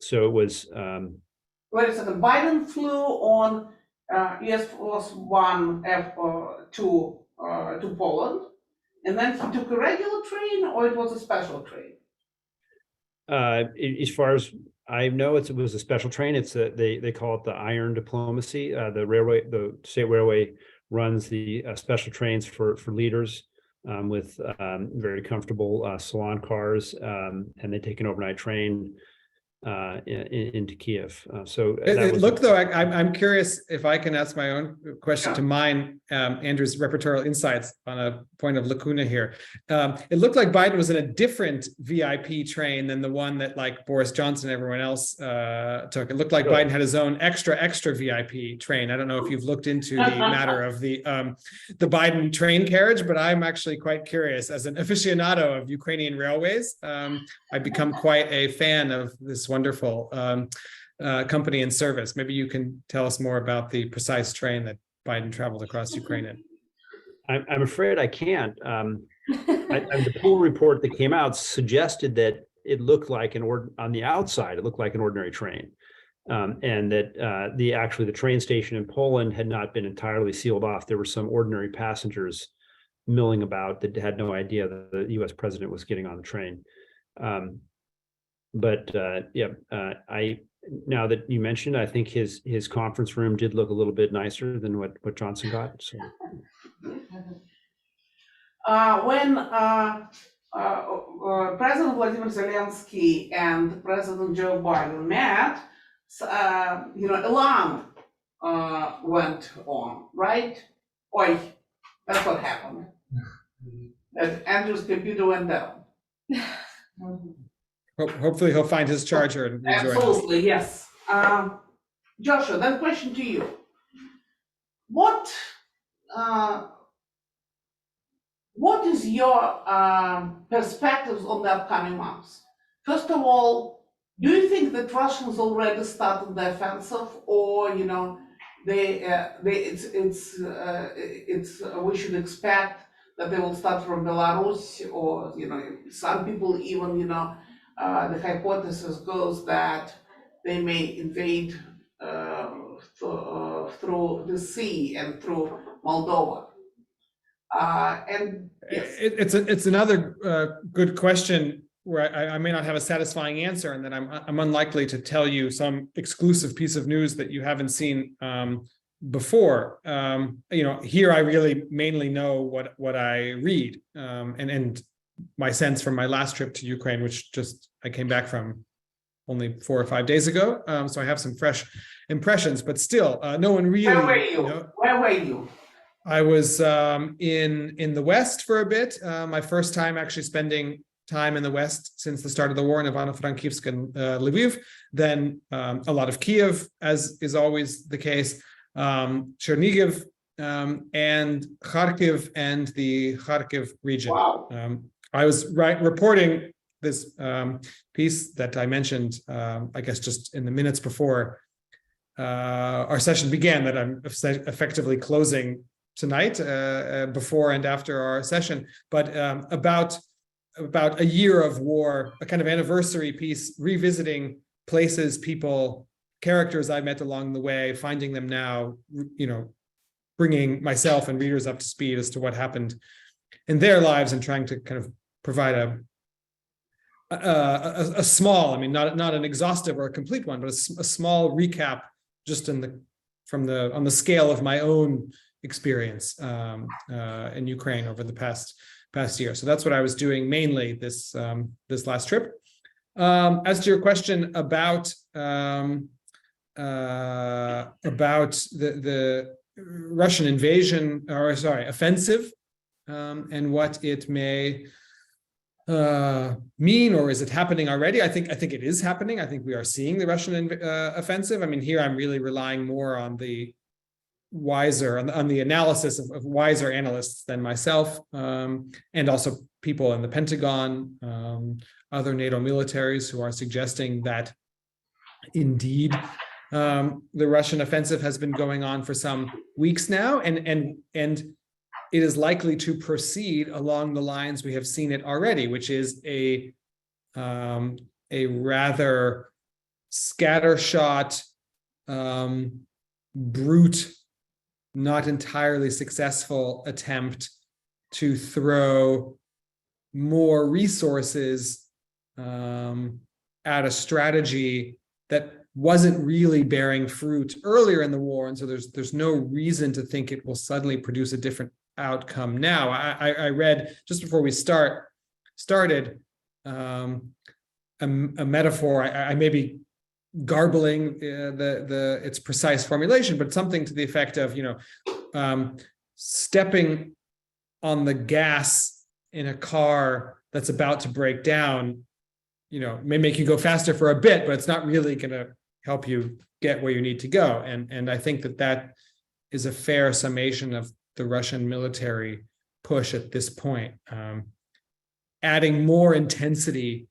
So it was. Wait a second. Biden flew on ES-1 F2 to Poland, and then he took a regular train, or it was a special train? As far as I know, it was a special train. It's they call it the iron diplomacy. The state railway runs the special trains for leaders with very comfortable salon cars, and they take an overnight train into Kyiv. So look, though, I'm curious if I can ask my own question to mine Andrew's repertorial insights on a point of lacuna here. It looked like Biden was in a different VIP train than the one that like Boris Johnson and everyone else took. It looked like Biden had his own extra VIP train. I don't know if you've looked into the matter of the Biden train carriage, but I'm actually quite curious. As an aficionado of Ukrainian railways, I've become quite a fan of this wonderful company and service. Maybe you can tell us more about the precise train that Biden traveled across Ukraine in. I'm afraid I can't. The poll report that came out suggested that it looked like on the outside, it looked like an ordinary train, and that the train station in Poland had not been entirely sealed off. There were some ordinary passengers milling about that had no idea that the U.S. president was getting on the train. Now that you mentioned, I think his conference room did look a little bit nicer than what Johnson got. So. When President Vladimir Zelensky and President Joe Biden met, alarm went on, right? Oi, that's what happened. That Andrew's computer went down. Hopefully he'll find his charger and rejoin us. Absolutely, yes. Joshua, then question to you. What is your perspectives on the upcoming months? First of all, do you think that Russians already started the offensive, or we should expect that they will start from Belarus, or some people even the hypothesis goes that they may invade through the sea and through Moldova. And yes. It's another good question where I may not have a satisfying answer, and that I'm unlikely to tell you some exclusive piece of news that you haven't seen before. Here I really mainly know what I read, and my sense from my last trip to Ukraine, which I came back from only 4 or 5 days ago. So I have some fresh impressions, but still, no one really. Where were you? I was in the West for a bit. My first time actually spending time in the West since the start of the war in Ivano-Frankivsk and Lviv. Then a lot of Kyiv, as is always the case, Chernihiv, and Kharkiv and the Kharkiv region. Wow. I was reporting this piece that I mentioned, I guess just in the minutes before our session began, that I'm effectively closing tonight, before and after our session, but about a year of war, a kind of anniversary piece, revisiting places, people, characters I met along the way, finding them now, bringing myself and readers up to speed as to what happened in their lives, and trying to kind of provide a small, I mean, not an exhaustive or a complete one, but a small recap, just on the scale of my own experience in Ukraine over the past year. So that's what I was doing mainly this last trip. As to your question about the Russian invasion, or sorry, offensive, and what it may mean, or is it happening already? I think it is happening. I think we are seeing the Russian offensive. I mean, here I'm really relying more on the wiser, on the analysis of wiser analysts than myself, and also people in the Pentagon, other NATO militaries who are suggesting that indeed the Russian offensive has been going on for some weeks now, and it is likely to proceed along the lines we have seen it already, which is a rather scattershot, brute, not entirely successful attempt to throw more resources at a strategy that wasn't really bearing fruit earlier in the war, and so there's no reason to think it will suddenly produce a different outcome now. I read just before we started a metaphor. I may be garbling its precise formulation, but something to the effect of stepping on the gas in a car that's about to break down. May make you go faster for a bit, but it's not really going to help you get where you need to go. And I think that is a fair summation of the Russian military push at this point, adding more intensity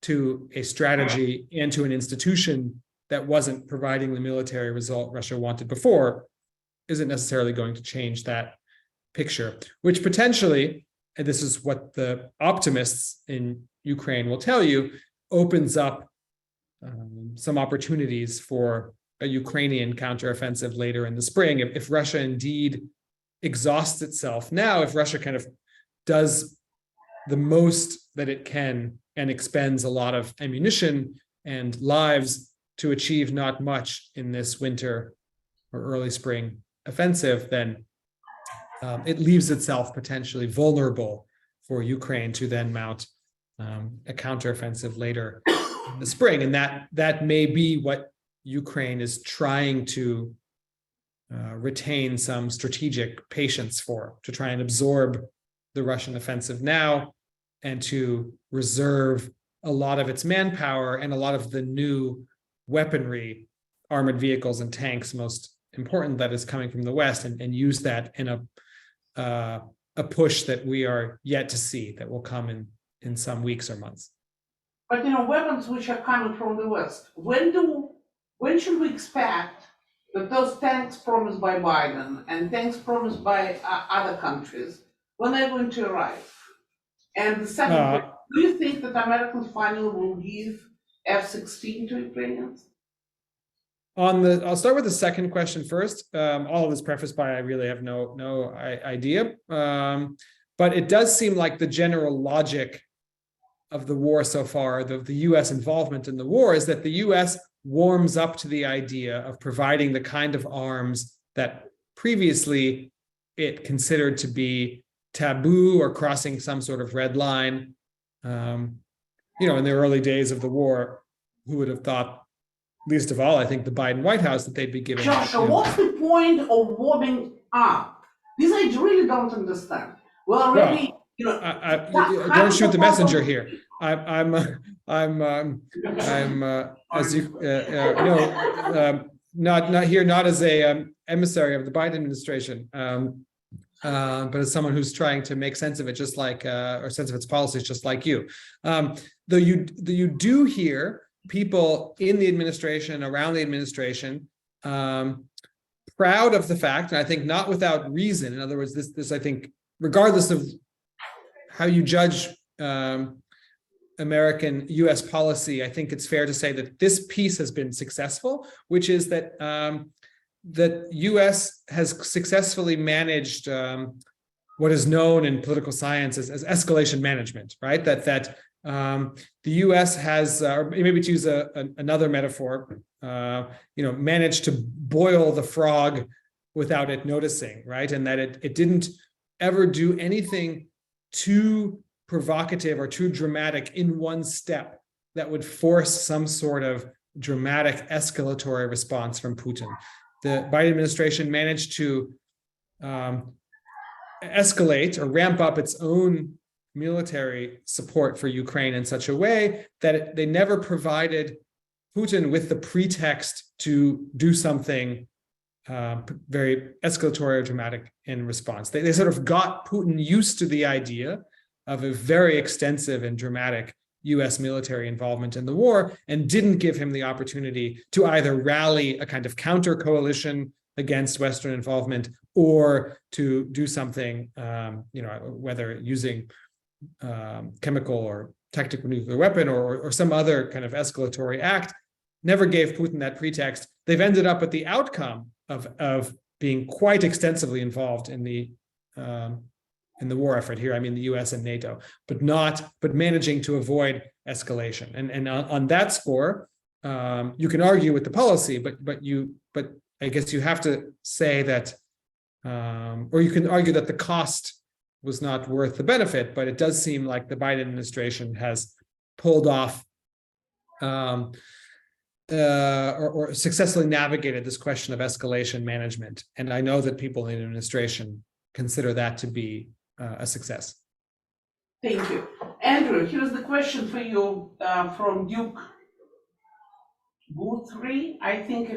to a strategy and to an institution that wasn't providing the military result Russia wanted before, isn't necessarily going to change that picture, which potentially, and this is what the optimists in Ukraine will tell you, opens up some opportunities for a Ukrainian counteroffensive later in the spring. If Russia indeed exhausts itself now, if Russia kind of does the most that it can and expends a lot of ammunition and lives to achieve not much in this winter or early spring offensive, then it leaves itself potentially vulnerable for Ukraine to then mount a counteroffensive later in the spring. And that may be what Ukraine is trying to retain some strategic patience for, to try and absorb the Russian offensive now, and to reserve a lot of its manpower and a lot of the new weaponry, armored vehicles and tanks, most important, that is coming from the West, and use that in a push that we are yet to see, that will come in some weeks or months. But weapons which are coming from the West, when should we expect that those tanks promised by Biden and tanks promised by other countries, when they're going to arrive? And the second question, do you think that Americans finally will give F-16 to Ukrainians? I'll start with the second question first. All of this prefaced by I really have no idea, but it does seem like the general logic of the war so far, the U.S. involvement in the war, is that the U.S. warms up to the idea of providing the kind of arms that previously it considered to be taboo or crossing some sort of red line. In the early days of the war, who would have thought, least of all, I think, the Biden White House, that they'd be giving. Joshua, what's the point of warming up? This I really don't understand. Well, already, don't shoot the messenger here. I'm as you not here, not as a emissary of the Biden administration, but as someone who's trying to make sense of it, just like or sense of its policies, just like you. Though you do hear people in the administration, around the administration, proud of the fact, and I think not without reason. In other words, this I think, regardless of how you judge American U.S. policy, I think it's fair to say that this piece has been successful, which is that that U.S. has successfully managed what is known in political science as escalation management, right? That the U.S. has, or maybe to use another metaphor, managed to boil the frog without it noticing, right? And that it didn't ever do anything too provocative or too dramatic in one step that would force some sort of dramatic escalatory response from Putin. The Biden administration managed to escalate or ramp up its own military support for Ukraine in such a way that they never provided Putin with the pretext to do something very escalatory or dramatic in response. They sort of got Putin used to the idea of a very extensive and dramatic US military involvement in the war, and didn't give him the opportunity to either rally a kind of counter coalition against Western involvement or to do something, whether using chemical or tactical nuclear weapon or some other kind of escalatory act, never gave Putin that pretext. They've ended up at the outcome of being quite extensively involved in the war effort here. I mean, the US and NATO, but managing to avoid escalation. And on that score, you can argue with the policy, but I guess you have to say that, or you can argue that the cost was not worth the benefit, but it does seem like the Biden administration has pulled off or successfully navigated this question of escalation management. And I know that people in the administration consider that to be a success. Thank you. Andrew, here's the question for you from Duke Guthrie. I think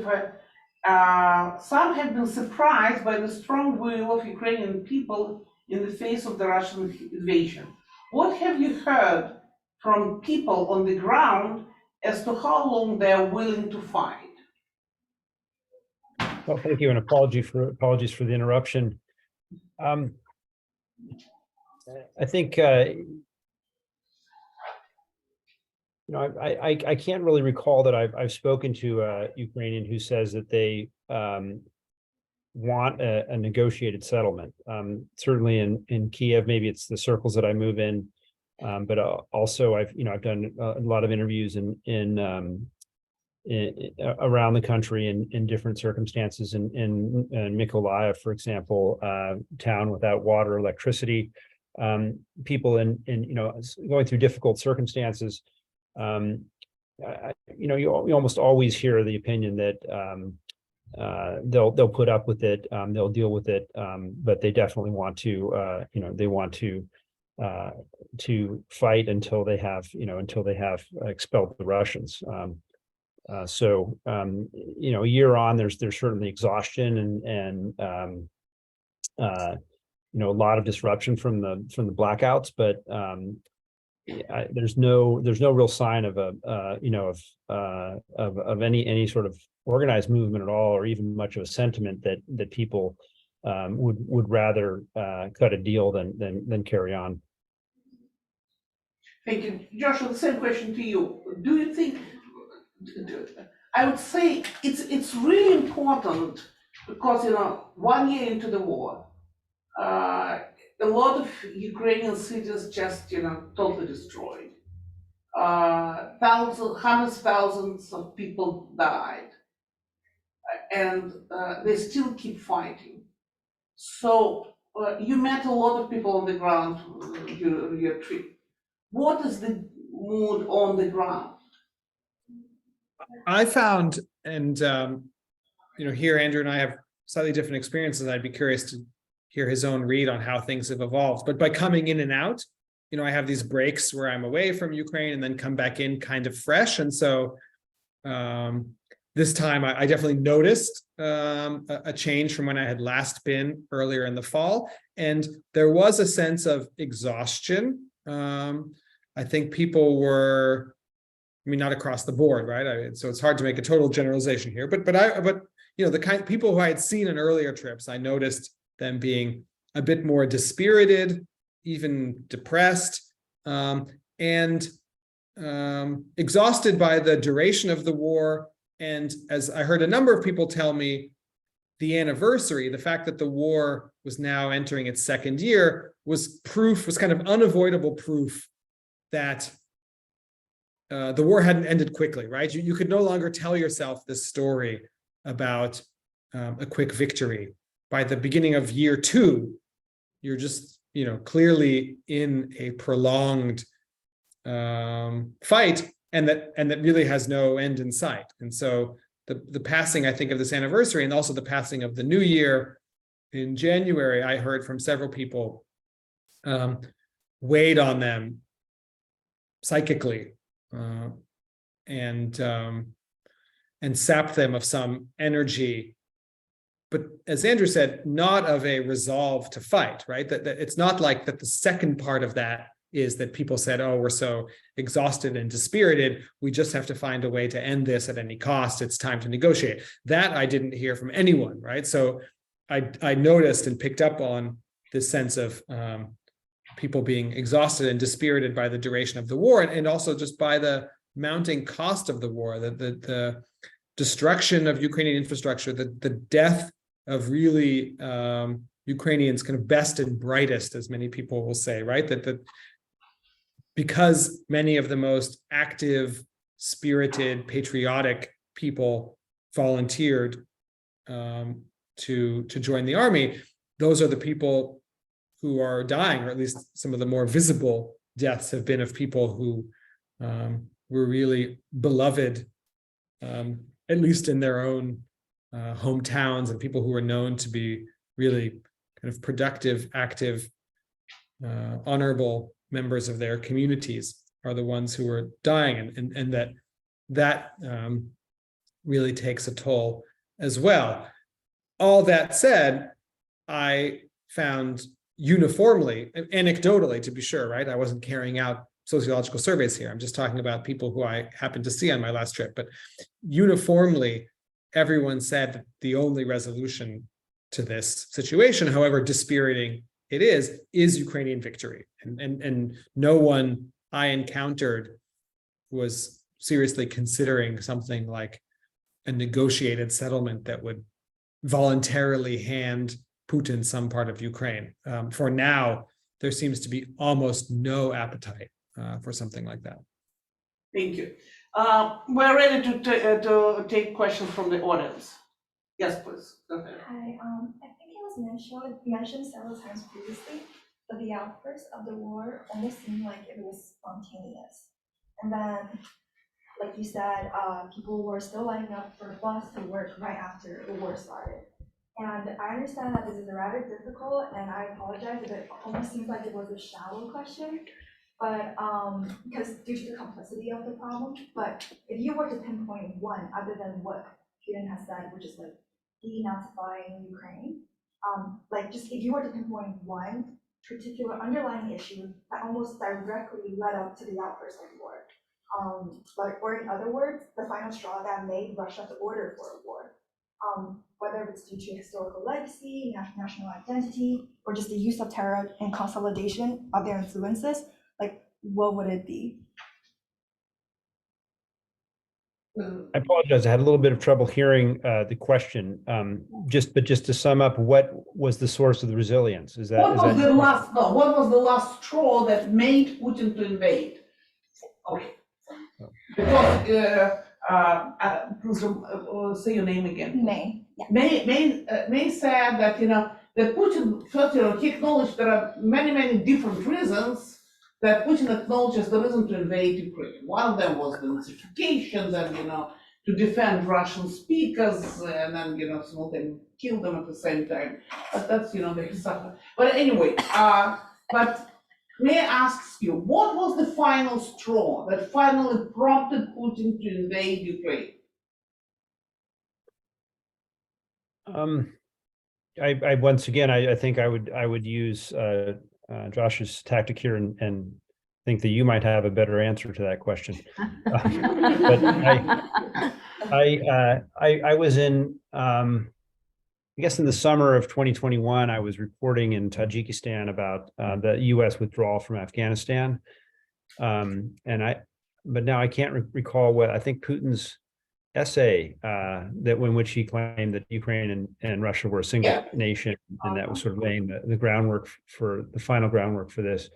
some have been surprised by the strong will of Ukrainian people in the face of the Russian invasion. What have you heard from people on the ground as to how long they are willing to fight? Well, thank you, and apologies for the interruption. I think I can't really recall that I've spoken to a Ukrainian who says that they want a negotiated settlement. Certainly in Kyiv, maybe it's the circles that I move in, but also I've done a lot of interviews in around the country in different circumstances. In Mykolaiv, for example, town without water, electricity, people in going through difficult circumstances. You almost always hear the opinion that they'll put up with it, they'll deal with it, but they definitely want to to fight until they have expelled the Russians. So a year on, there's certainly exhaustion and a lot of disruption from the blackouts, but there's no real sign of any sort of organized movement at all, or even much of a sentiment that people would rather cut a deal than carry on. Thank you. Joshua, the same question to you. Do you think, I would say it's really important because, 1 year into the war, a lot of Ukrainian cities just, totally destroyed. Hundreds of thousands of people died, and they still keep fighting. So you met a lot of people on the ground during your trip. What is the mood on the ground? I found, and here Andrew and I have slightly different experiences. I'd be curious to hear his own read on how things have evolved. But by coming in and out, I have these breaks where I'm away from Ukraine and then come back in kind of fresh. And so this time I definitely noticed a change from when I had last been earlier in the fall. And there was a sense of exhaustion. I think people were I mean, not across the board, right? So it's hard to make a total generalization here, but the kind of people who I had seen on earlier trips, I noticed them being a bit more dispirited, even depressed, and exhausted by the duration of the war. And as I heard a number of people tell me, the anniversary, the fact that the war was now entering its second year was kind of unavoidable proof that the war hadn't ended quickly, right? You could no longer tell yourself this story about a quick victory. By the beginning of year 2, you're just, clearly in a prolonged fight, and that really has no end in sight. And so the passing, I think, of this anniversary, and also the passing of the new year in January, I heard from several people, weighed on them psychically, and sapped them of some energy. But as Andrew said, not of a resolve to fight, right? That it's not like that the second part of that is that people said, oh, we're so exhausted and dispirited, we just have to find a way to end this at any cost. It's time to negotiate. That I didn't hear from anyone, right? So I noticed and picked up on this sense of people being exhausted and dispirited by the duration of the war, and also just by the mounting cost of the war, the destruction of Ukrainian infrastructure, the death of really Ukrainians' kind of best and brightest, as many people will say, right? That because many of the most active, spirited, patriotic people volunteered to join the army, those are the people who are dying, or at least some of the more visible deaths have been of people who were really beloved, at least in their own hometowns, and people who were known to be really kind of productive, active, honorable members of their communities are the ones who are dying, and that really takes a toll as well. All that said, I found uniformly, anecdotally to be sure, right? I wasn't carrying out sociological surveys here. I'm just talking about people who I happened to see on my last trip. But uniformly, everyone said that the only resolution to this situation, however dispiriting it is Ukrainian victory. And no one I encountered was seriously considering something like a negotiated settlement that would voluntarily hand Putin some part of Ukraine. For now, there seems to be almost no appetite for something like that. Thank you. We're ready to take questions from the audience. Yes, please. Go ahead. Hi, I think it was mentioned several times previously that the outburst of the war almost seemed like it was spontaneous. And then, like you said, people were still lining up for the bus to work right after the war started. And I understand that this is rather difficult, and I apologize if it almost seems like it was a shallow question, but because due to the complexity of the problem. But if you were to pinpoint one, other than what Putin has said, which is like denazifying Ukraine, like just if you were to pinpoint one particular underlying issue that almost directly led up to the outburst of war, or in other words, the final straw that made Russia to order for a war. Whether it's due to historical legacy, national identity, or just the use of terror and consolidation of their influences, like what would it be? I apologize. I had a little bit of trouble hearing the question. Just to sum up, what was the source of the resilience? What was the last straw that made Putin to invade? Okay. Because please say your name again. May. Yeah. May said that that Putin first he acknowledged there are many different reasons that Putin acknowledges the reason to invade Ukraine. One of them was the Nazifications and to defend Russian speakers, and then some of them kill them at the same time. But that's they suffer. But anyway, but may I ask you, what was the final straw that finally prompted Putin to invade Ukraine? I once again, I think I would use Josh's tactic here and think that you might have a better answer to that question. But I was in, I guess in the summer of 2021, I was reporting in Tajikistan about the U.S. withdrawal from Afghanistan. But now I can't recall what, I think Putin's essay that in which he claimed that Ukraine and Russia were a single nation, and that was sort of laying the groundwork for the final groundwork for this,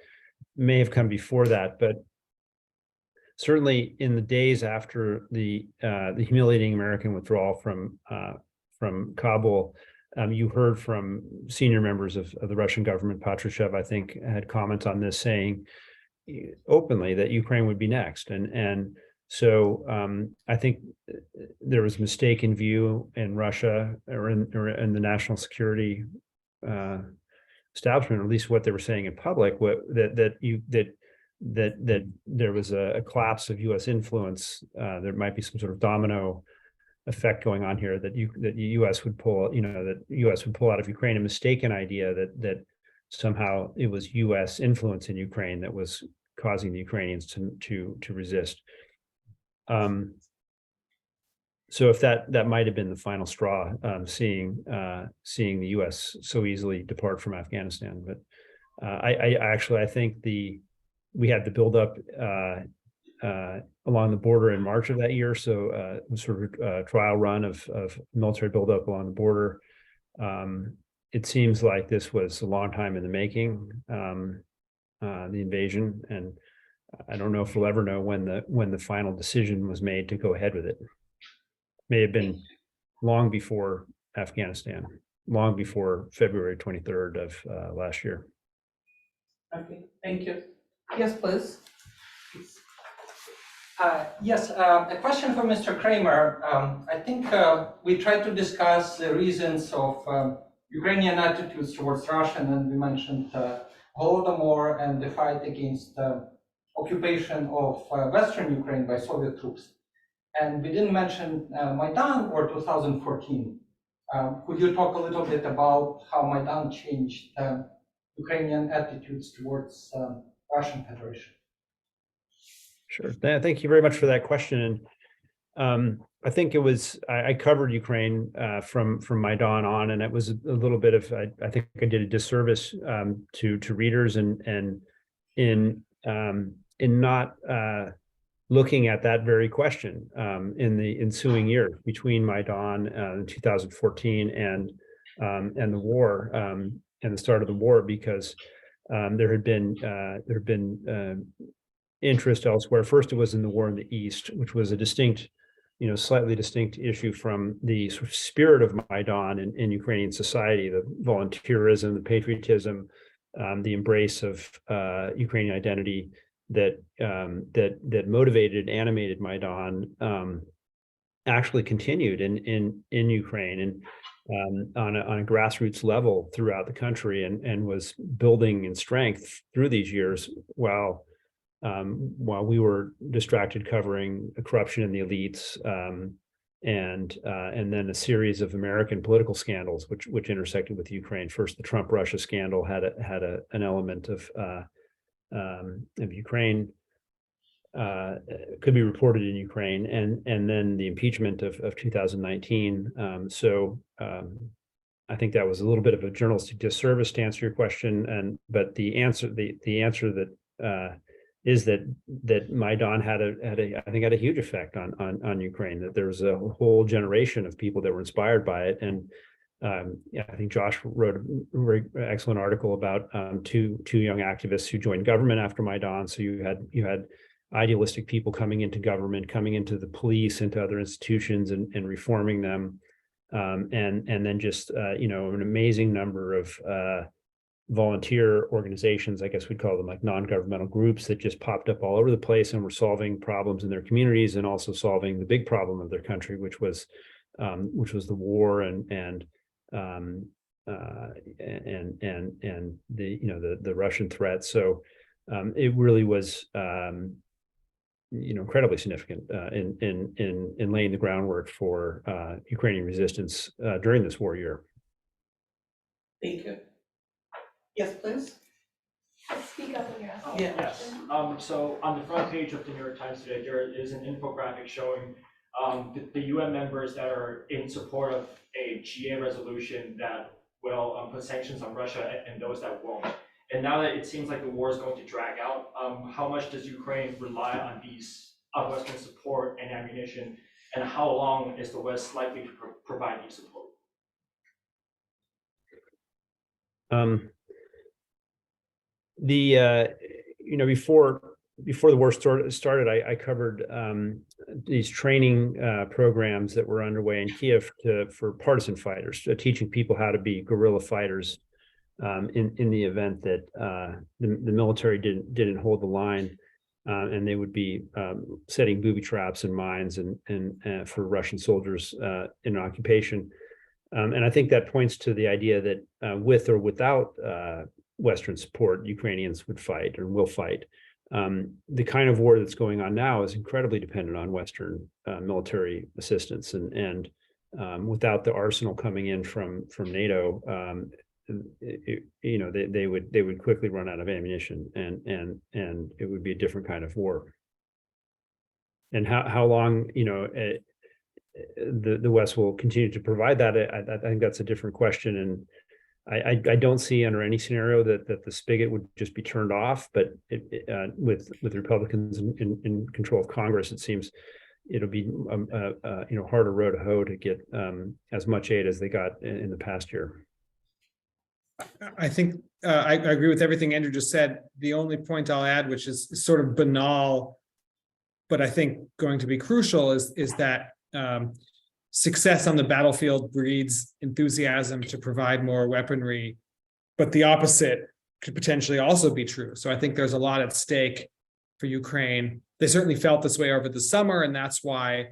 may have come before that. But certainly in the days after the humiliating American withdrawal from Kabul, you heard from senior members of the Russian government. Patrushev, I think, had comments on this, saying openly that Ukraine would be next. And so I think there was mistaken view in Russia or in the national security establishment, or at least what they were saying in public, that there was a collapse of U.S. influence. There might be some sort of domino effect going on here, that the U.S. would pull, that U.S. would pull out of Ukraine, a mistaken idea that somehow it was U.S. influence in Ukraine that was causing the Ukrainians to resist. So if that might have been the final straw, seeing the U.S. so easily depart from Afghanistan. But I think we had the buildup along the border in March of that year. So it was sort of a trial run of military buildup along the border. It seems like this was a long time in the making, the invasion, and I don't know if we'll ever know when the final decision was made to go ahead with it. May have been long before Afghanistan, long before February 23rd of last year. Okay, thank you. Yes, please. Yes, a question for Mr. Kramer. I think we tried to discuss the reasons of Ukrainian attitudes towards Russia, and we mentioned Holodomor and the fight against occupation of Western Ukraine by Soviet troops. And we didn't mention Maidan or 2014. Could you talk a little bit about how Maidan changed Ukrainian attitudes towards Russian Federation? Sure. Thank you very much for that question. And I think it was, I covered Ukraine from Maidan on, and it was a little bit of, I think I did a disservice to readers and in not looking at that very question in the ensuing year between Maidan in 2014 and the war and the start of the war, because there had been interest elsewhere. First, it was in the war in the East, which was a distinct, slightly distinct issue from the sort of spirit of Maidan in Ukrainian society, the volunteerism, the patriotism, the embrace of Ukrainian identity that motivated, animated Maidan, actually continued in Ukraine and on a grassroots level throughout the country, and was building in strength through these years while we were distracted covering the corruption in the elites, and then a series of American political scandals which intersected with Ukraine. First, the Trump-Russia scandal had an element of Ukraine, could be reported in Ukraine, and then the impeachment of 2019. So I think that was a little bit of a journalistic disservice to answer your question, but the answer that is that Maidan had a huge effect on Ukraine, that there was a whole generation of people that were inspired by it. And I think Josh wrote a very excellent article about two young activists who joined government after Maidan. So you had idealistic people coming into government, coming into the police, into other institutions, and reforming them, and then just an amazing number of volunteer organizations, I guess we'd call them, like non-governmental groups, that just popped up all over the place and were solving problems in their communities, and also solving the big problem of their country, which was the war and the Russian threat. So it really was incredibly significant in laying the groundwork for Ukrainian resistance during this war year. Thank you. Yes, please. Speak up when you're asking. Yeah. a Yes, question. so on the front page of the New York Times today, there is an infographic showing the UN members that are in support of a GA resolution that will put sanctions on Russia and those that won't. And now that it seems like the war is going to drag out, how much does Ukraine rely on these Western support and ammunition, and how long is the West likely to provide these support? Before the war started, I covered these training programs that were underway in Kyiv for partisan fighters, teaching people how to be guerrilla fighters in the event that the military didn't hold the line, and they would be setting booby traps and mines and for Russian soldiers in occupation. And I think that points to the idea that with or without Western support, Ukrainians would fight or will fight. The kind of war that's going on now is incredibly dependent on Western military assistance, and without the arsenal coming in from NATO, they would quickly run out of ammunition, and it would be a different kind of war. And how long the West will continue to provide that, I think that's a different question, and I don't see under any scenario that the spigot would just be turned off. But with Republicans in control of Congress, it seems it'll be harder row to hoe to get as much aid as they got in the past year. I think I agree with everything Andrew just said. The only point I'll add, which is sort of banal, but I think going to be crucial, is that success on the battlefield breeds enthusiasm to provide more weaponry, but the opposite could potentially also be true. So I think there's a lot at stake for Ukraine. They certainly felt this way over the summer, and that's why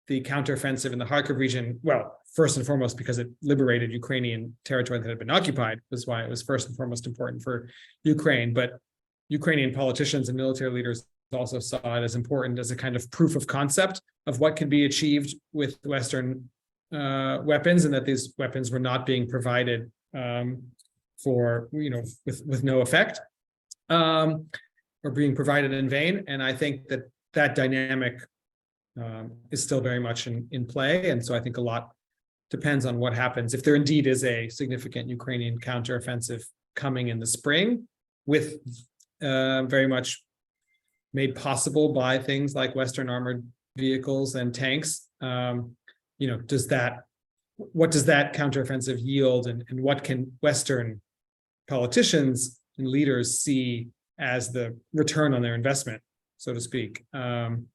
the counteroffensive in the Kharkiv region, well, first and foremost, because it liberated Ukrainian territory that had been occupied, was why it was first and foremost important for Ukraine. But Ukrainian politicians and military leaders also saw it as important as a kind of proof of concept of what could be achieved with Western weapons, and that these weapons were not being provided with no effect, or being provided in vain. And I think that dynamic is still very much in play. And so I think a lot depends on what happens if there indeed is a significant Ukrainian counteroffensive coming in the spring, with very much made possible by things like Western armored vehicles and tanks. What does that counteroffensive yield, and what can Western politicians and leaders see as the return on their investment, so to speak? And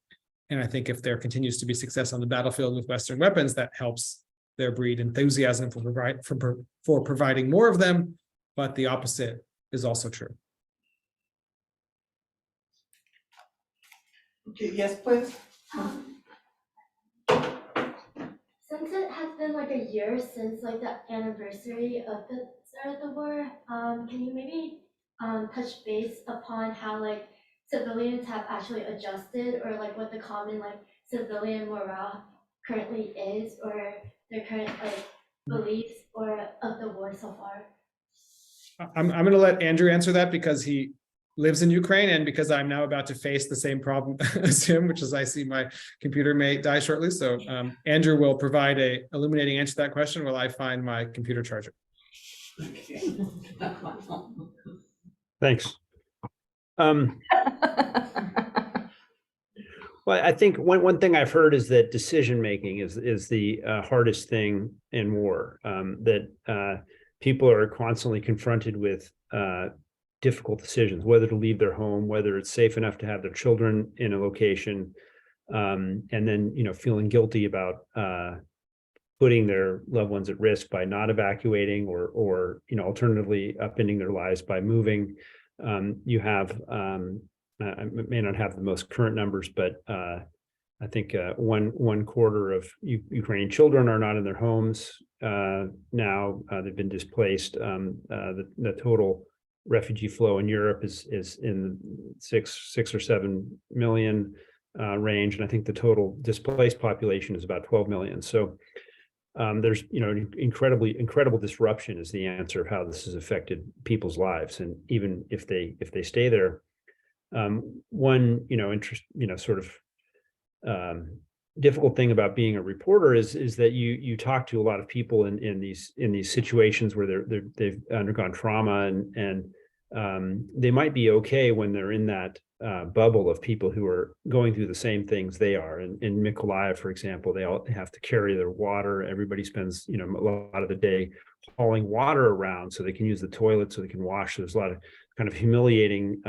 I think if there continues to be success on the battlefield with Western weapons, that helps their breed enthusiasm for providing more of them, but the opposite is also true. Okay, yes, please. Since it has been like a year since like the anniversary of the start of the war, can you maybe touch base upon how like civilians have actually adjusted, or like what the common like civilian morale currently is, or their current like beliefs or of the war so far? I'm going to let Andrew answer that because he lives in Ukraine, and because I'm now about to face the same problem as him, which is I see my computer may die shortly. So Andrew will provide a illuminating answer to that question while I find my computer charger. Thanks. Well, I think one thing I've heard is that decision making is the hardest thing in war. That people are constantly confronted with difficult decisions, whether to leave their home, whether it's safe enough to have their children in a location, and then feeling guilty about putting their loved ones at risk by not evacuating, or alternatively upending their lives by moving. You have I may not have the most current numbers, but I think one quarter of Ukrainian children are not in their homes now. They've been displaced. The total refugee flow in Europe is in 6 or 7 million range, and I think the total displaced population is about 12 million. So there's, incredible disruption is the answer of how this has affected people's lives. And even if they stay there, one, sort of difficult thing about being a reporter is that you talk to a lot of people in these situations where they've undergone trauma, and they might be okay when they're in that bubble of people who are going through the same things they are. In Mykolaiv, for example, they all have to carry their water. Everybody spends, a lot of the day hauling water around so they can use the toilet, so they can wash. So there's a lot of kind of humiliating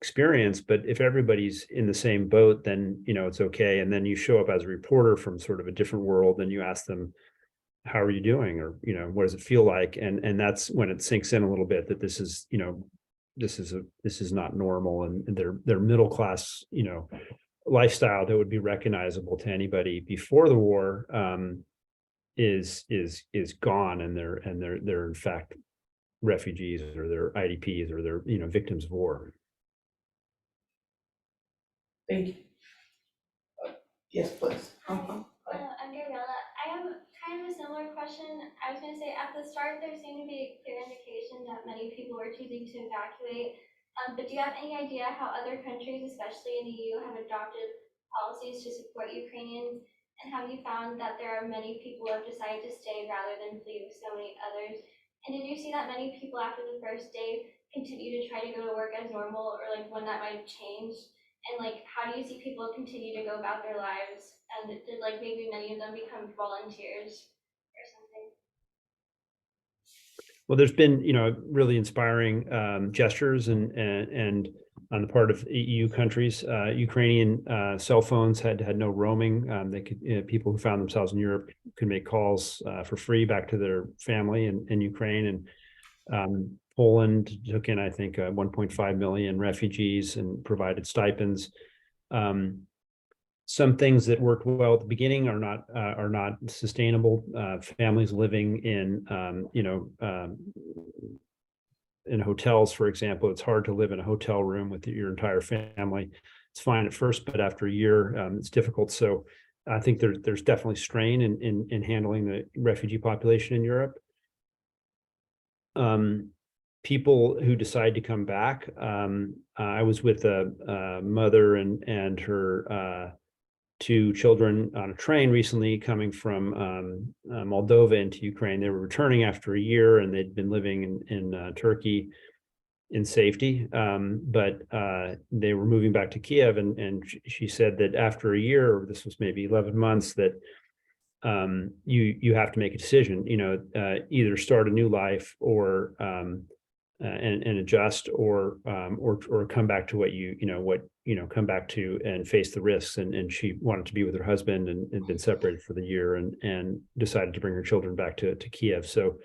experience. But if everybody's in the same boat, then, it's okay. And then you show up as a reporter from sort of a different world, and you ask them, how are you doing? Or, what does it feel like? And that's when it sinks in a little bit that this is, this is not normal, and their middle class, lifestyle that would be recognizable to anybody before the war is gone, and they're in fact refugees, or they're IDPs, or they're victims of war. Thank you. Yes, please. I'm Gabriella. I have kind of a similar question. I was going to say, at the start, there seemed to be a clear indication that many people were choosing to evacuate. But do you have any idea how other countries, especially in the EU, have adopted policies to support Ukrainians? And have you found that there are many people who have decided to stay rather than flee with so many others? And did you see that many people after the first day continue to try to go to work as normal, or when that might change? And how do you see people continue to go about their lives? And did maybe many of them become volunteers or something? Well, there's been, really inspiring gestures and on the part of EU countries. Ukrainian cell phones had no roaming. They could, people who found themselves in Europe could make calls for free back to their family in Ukraine. And Poland took in, I think, 1.5 million refugees and provided stipends. Some things that worked well at the beginning are not sustainable. Families living in hotels, for example, it's hard to live in a hotel room with your entire family. It's fine at first, but after a year, it's difficult. So I think there's definitely strain in handling the refugee population in Europe. People who decide to come back. I was with a mother and her 2 children on a train recently coming from Moldova into Ukraine. They were returning after a year, and they'd been living in Turkey in safety, but they were moving back to Kyiv, and she said that after a year, or this was maybe 11 months, that you have to make a decision, either start a new life or and adjust, or come back to come back to and face the risks. And she wanted to be with her husband and been separated for the year, and decided to bring her children back to Kyiv. So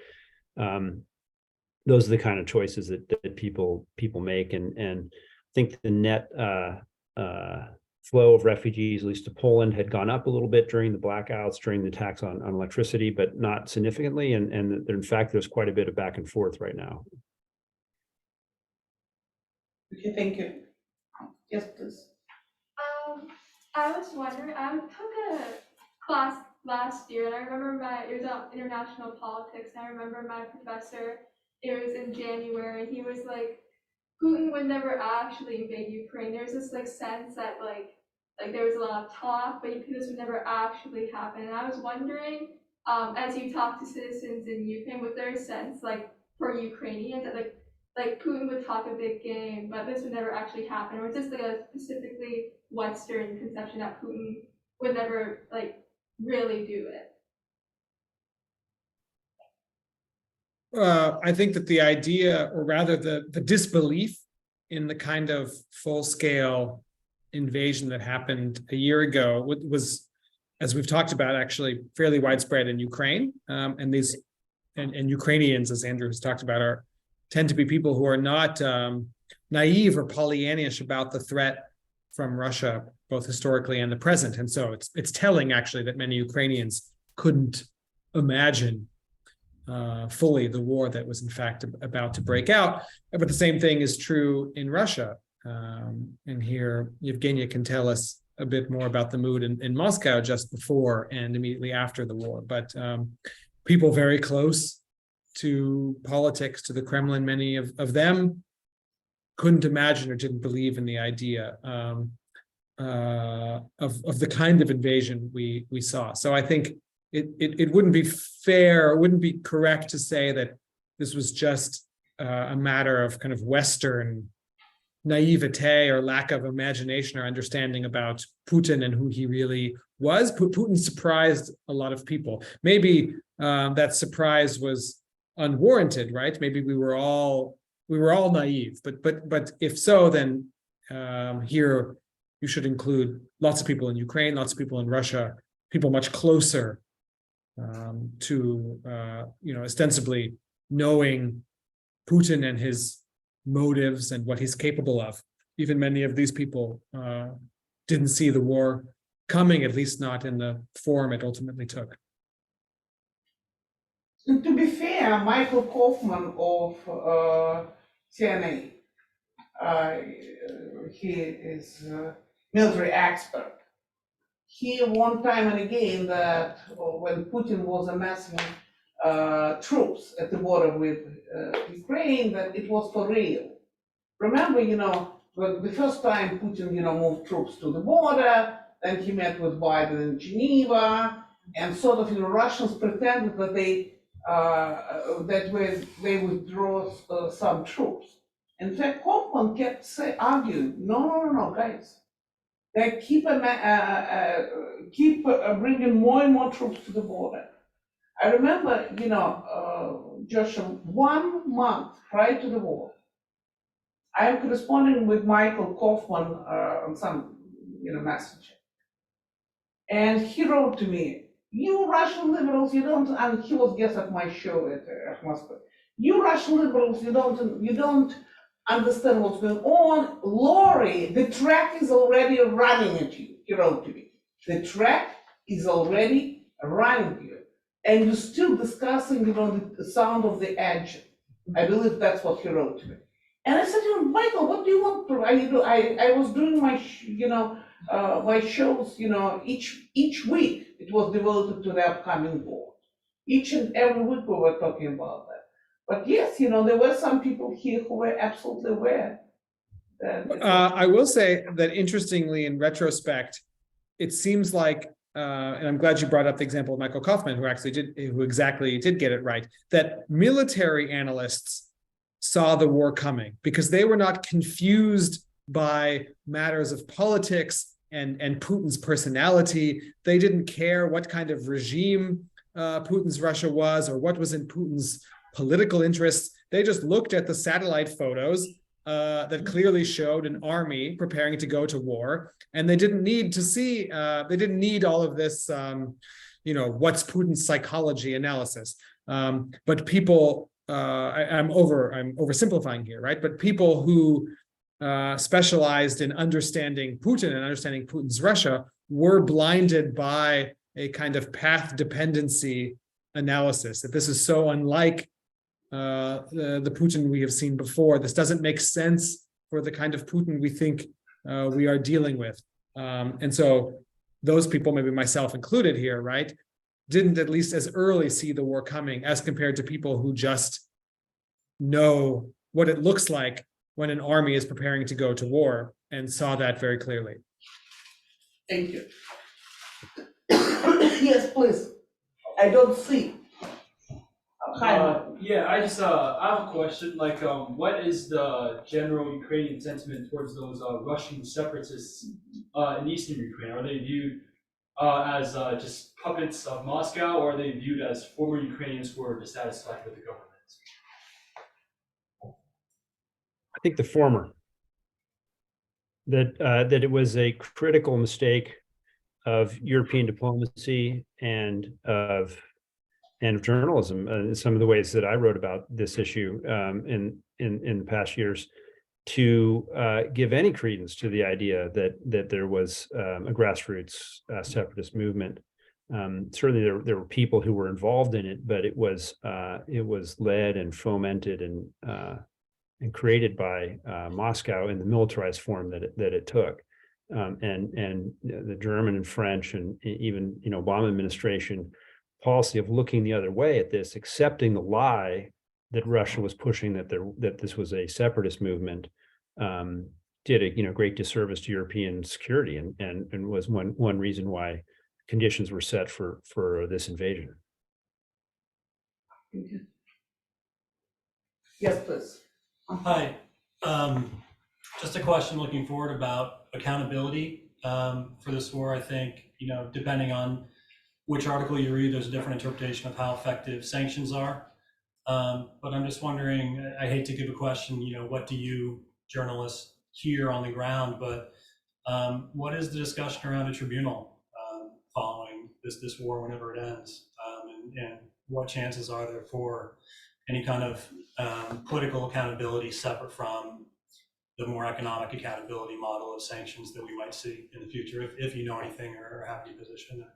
those are the kind of choices that people make, and I think the net flow of refugees, at least to Poland, had gone up a little bit during the blackouts, during the attacks on electricity, but not significantly. And in fact, there's quite a bit of back and forth right now. Okay, thank you. Yes, please. I was wondering, I took a class last year, and I remember it was on international politics, and I remember my professor, it was in January, and he was like, Putin would never actually invade Ukraine. There's this sense that there was a lot of talk, but this would never actually happen. And I was wondering, as you talk to citizens in Ukraine, was there a sense for Ukrainians that Putin would talk a big game, but this would never actually happen? Or just a specifically Western conception that Putin would never really do it? I think that the idea, or rather the disbelief in the kind of full-scale invasion that happened a year ago was, as we've talked about, actually fairly widespread in Ukraine. And Ukrainians, as Andrew has talked about, tend to be people who are not naive or Pollyannish about the threat from Russia, both historically and the present. And so it's telling, actually, that many Ukrainians couldn't imagine fully the war that was in fact about to break out. But the same thing is true in Russia. And here Yevgenia can tell us a bit more about the mood in Moscow just before and immediately after the war. But people very close to politics, to the Kremlin, many of them couldn't imagine or didn't believe in the idea of the kind of invasion we saw. So I think it wouldn't be fair, it wouldn't be correct to say that this was just a matter of kind of Western naivete or lack of imagination or understanding about Putin and who he really was. Putin surprised a lot of people. Maybe that surprise was unwarranted, right? Maybe we were all naive, but if so, then here you should include lots of people in Ukraine, lots of people in Russia, people much closer to ostensibly knowing Putin and his motives and what he's capable of. Even many of these people didn't see the war coming, at least not in the form it ultimately took. And to be fair, Michael Kaufman of CNA, he is a military expert. He one time and again that when Putin was amassing troops at the border with Ukraine, that it was for real. Remember, the first time Putin, moved troops to the border, then he met with Biden in Geneva, and sort of, Russians pretended that they withdraw some troops. In fact, Kaufman kept arguing, no, guys, they keep bringing more and more troops to the border. I remember, Joshua, 1 month prior to the war, I am corresponding with Michael Kaufman on some, messenger. And he wrote to me, you Russian liberals, you don't, and he was guest at my show at Moscow. You Russian liberals, you don't understand what's going on. Lori, the track is already running at you, he wrote to me. The track is already running at you. And you're still discussing, the sound of the engine. I believe that's what he wrote to me. And I said, Michael, what do you want? I was doing my, my shows, each week it was devoted to the upcoming war. Each and every week we were talking about that. But yes, there were some people here who were absolutely aware. I will say that interestingly, in retrospect, it seems like, and I'm glad you brought up the example of Michael Kaufman, who exactly did get it right, that military analysts saw the war coming because they were not confused by matters of politics and Putin's personality. They didn't care what kind of regime Putin's Russia was or what was in Putin's political interests. They just looked at the satellite photos that clearly showed an army preparing to go to war, and they didn't need to see. They didn't need all of this, what's Putin's psychology analysis. But people, I'm oversimplifying here, right? But people who specialized in understanding Putin and understanding Putin's Russia were blinded by a kind of path dependency analysis, that this is so unlike the Putin we have seen before. This doesn't make sense for the kind of Putin we think we are dealing with. And so those people, maybe myself included here, right, didn't at least as early see the war coming as compared to people who just know what it looks like when an army is preparing to go to war and saw that very clearly. Thank you. Yes, please. I don't see. Yeah, I have a question. Like, what is the general Ukrainian sentiment towards those Russian separatists in eastern Ukraine? Are they viewed as just puppets of Moscow, or are they viewed as former Ukrainians who are dissatisfied with the government? I think the former. That it was a critical mistake of European diplomacy and of journalism, in some of the ways that I wrote about this issue in the past years, to give any credence to the idea that there was a grassroots separatist movement. Certainly there were people who were involved in it, but it was led and fomented and created by Moscow in the militarized form that it took. and the German and French and even Obama administration policy of looking the other way at this, accepting the lie that Russia was pushing that this was a separatist movement, did a great disservice to European security and was one reason why conditions were set for this invasion. Yes, please. Hi, just a question looking forward about accountability for this war. I think, depending on which article you read, there's a different interpretation of how effective sanctions are. But I'm just wondering, I hate to give a question, what do you journalists hear on the ground, but what is the discussion around a tribunal following this war whenever it ends? And what chances are there for any kind of political accountability separate from the more economic accountability model of sanctions that we might see in the future, if you know anything or have any position there?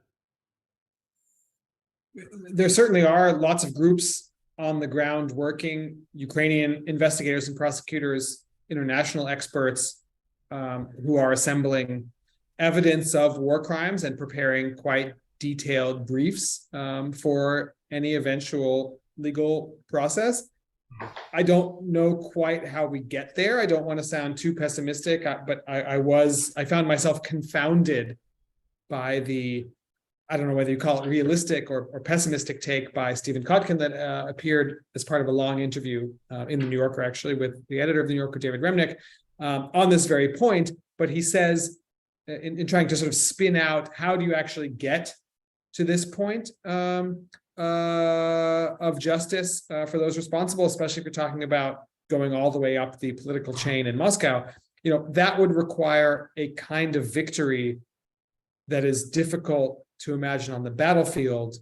There certainly are lots of groups on the ground working, Ukrainian investigators and prosecutors, international experts who are assembling evidence of war crimes and preparing quite detailed briefs for any eventual legal process. I don't know quite how we get there. I don't want to sound too pessimistic, but I found myself confounded by the, I don't know whether you call it realistic or pessimistic take by Stephen Kotkin that appeared as part of a long interview in the New Yorker, actually, with the editor of the New Yorker, David Remnick, on this very point. But he says, in trying to sort of spin out, how do you actually get to this point of justice for those responsible, especially if you're talking about going all the way up the political chain in Moscow, that would require a kind of victory that is difficult to imagine on the battlefield.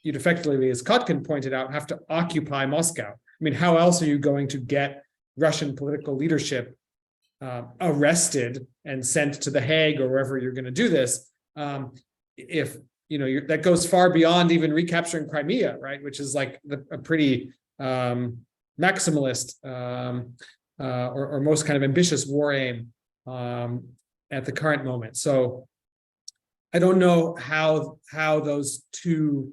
You'd effectively, as Kotkin pointed out, have to occupy Moscow. I mean, how else are you going to get Russian political leadership arrested and sent to The Hague or wherever you're going to do this? If that goes far beyond even recapturing Crimea, right? Which is like a pretty maximalist or most kind of ambitious war aim at the current moment. So I don't know how those two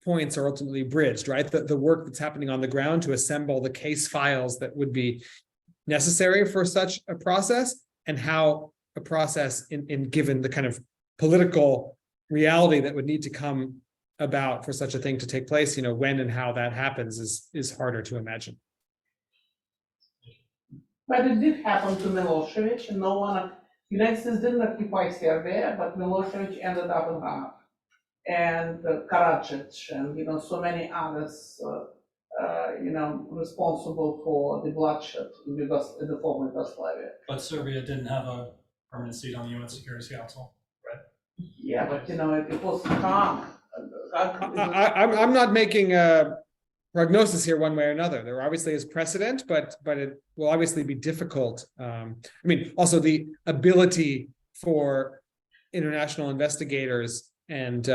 points are ultimately bridged, right? The work that's happening on the ground to assemble the case files that would be necessary for such a process, and how a process in given the kind of political reality that would need to come about for such a thing to take place, when and how that happens is harder to imagine. But it did happen to Milosevic, and no one, United States didn't occupy Serbia, but Milosevic ended up in Hague, and Karadzic, and so many others, responsible for the bloodshed in the former Yugoslavia. But Serbia didn't have a permanent seat on the UN Security Council, right? Yeah, but it was calm. I'm not making a prognosis here one way or another. There obviously is precedent, but it will obviously be difficult. Also the ability for international investigators and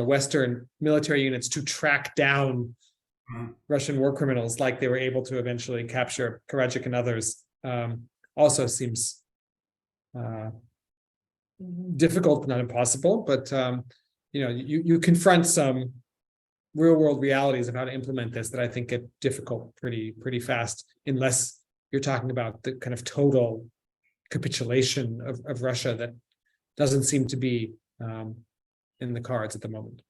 Western military units to track down Russian war criminals like they were able to eventually capture Karadzic and others also seems difficult, not impossible. But you confront some real world realities of how to implement this that I think get difficult pretty fast, unless you're talking about the kind of total capitulation of Russia that doesn't seem to be in the cards at the moment.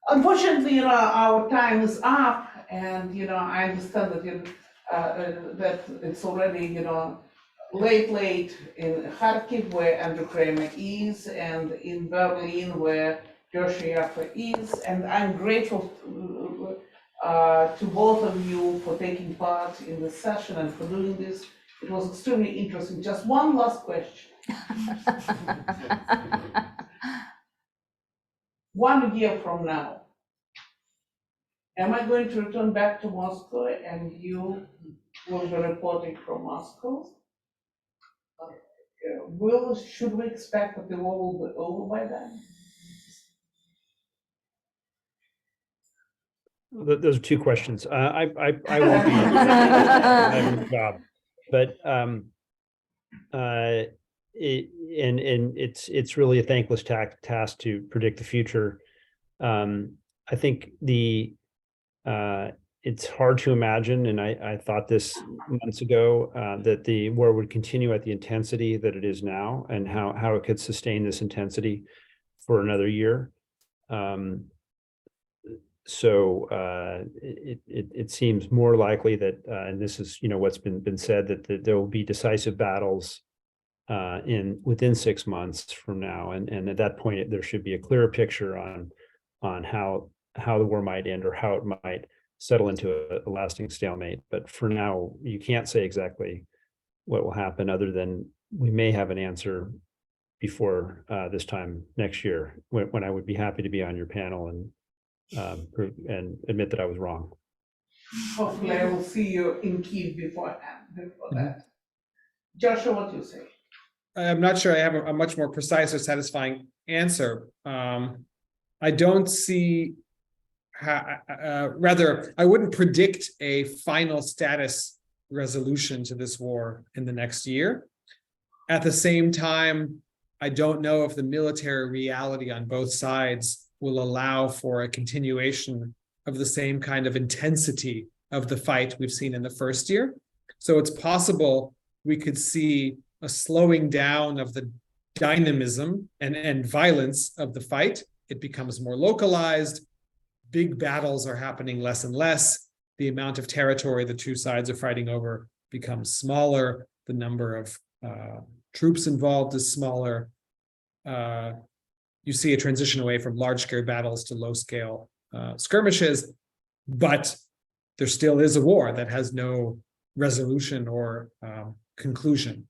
Unfortunately, our time is up, and I understand that that it's already late in Kharkiv, where Andrew Kramer is, and in Berlin, where Yaffa is, and I'm grateful to both of you for taking part in this session and for doing this. It was extremely interesting. Just one last question. 1 year from now, am I going to return back to Moscow and you will be reporting from Moscow? Should we expect that the war will be over by then? Those are two questions. I won't be. I have a job, but it's really a thankless task to predict the future. I think it's hard to imagine, and I thought this months ago, that the war would continue at the intensity that it is now, and how it could sustain this intensity for another year. So it seems more likely that, and this is what's been said, that there will be decisive battles within 6 months from now, and at that point there should be a clearer picture on how the war might end, or how it might settle into a lasting stalemate. But for now, you can't say exactly what will happen, other than we may have an answer before this time next year, when I would be happy to be on your panel and admit that I was wrong. Hopefully I will see you in Kyiv before that. Joshua, what do you say? I'm not sure I have a much more precise or satisfying answer. I don't see rather, I wouldn't predict a final status resolution to this war in the next year. At the same time, I don't know if the military reality on both sides will allow for a continuation of the same kind of intensity of the fight we've seen in the first year. So it's possible we could see a slowing down of the dynamism and violence of the fight. It becomes more localized. Big battles are happening less and less. The amount of territory the two sides are fighting over becomes smaller. The number of troops involved is smaller. You see a transition away from large-scale battles to low-scale skirmishes, but there still is a war that has no resolution or conclusion.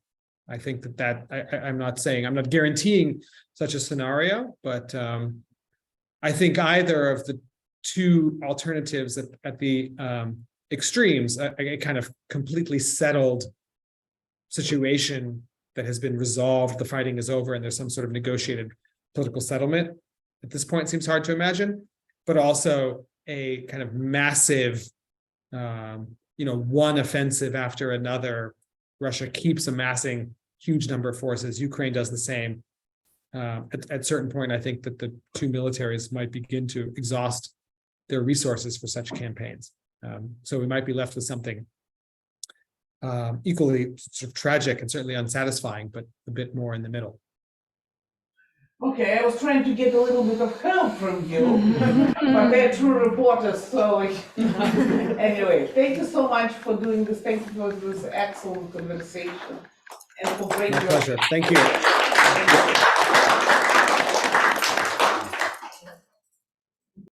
I think I'm not guaranteeing such a scenario, but I think either of the two alternatives at the extremes, a kind of completely settled situation that has been resolved, the fighting is over, and there's some sort of negotiated political settlement, at this point seems hard to imagine, but also a kind of massive, one offensive after another. Russia keeps amassing huge number of forces. Ukraine does the same. At a certain point, I think that the two militaries might begin to exhaust their resources for such campaigns. So we might be left with something equally sort of tragic and certainly unsatisfying, but a bit more in the middle. Okay, I was trying to get a little bit of help from you, but they're true reporters, so anyway, thank you so much for doing this. Thank you for this excellent conversation and for great My work. pleasure. Thank you.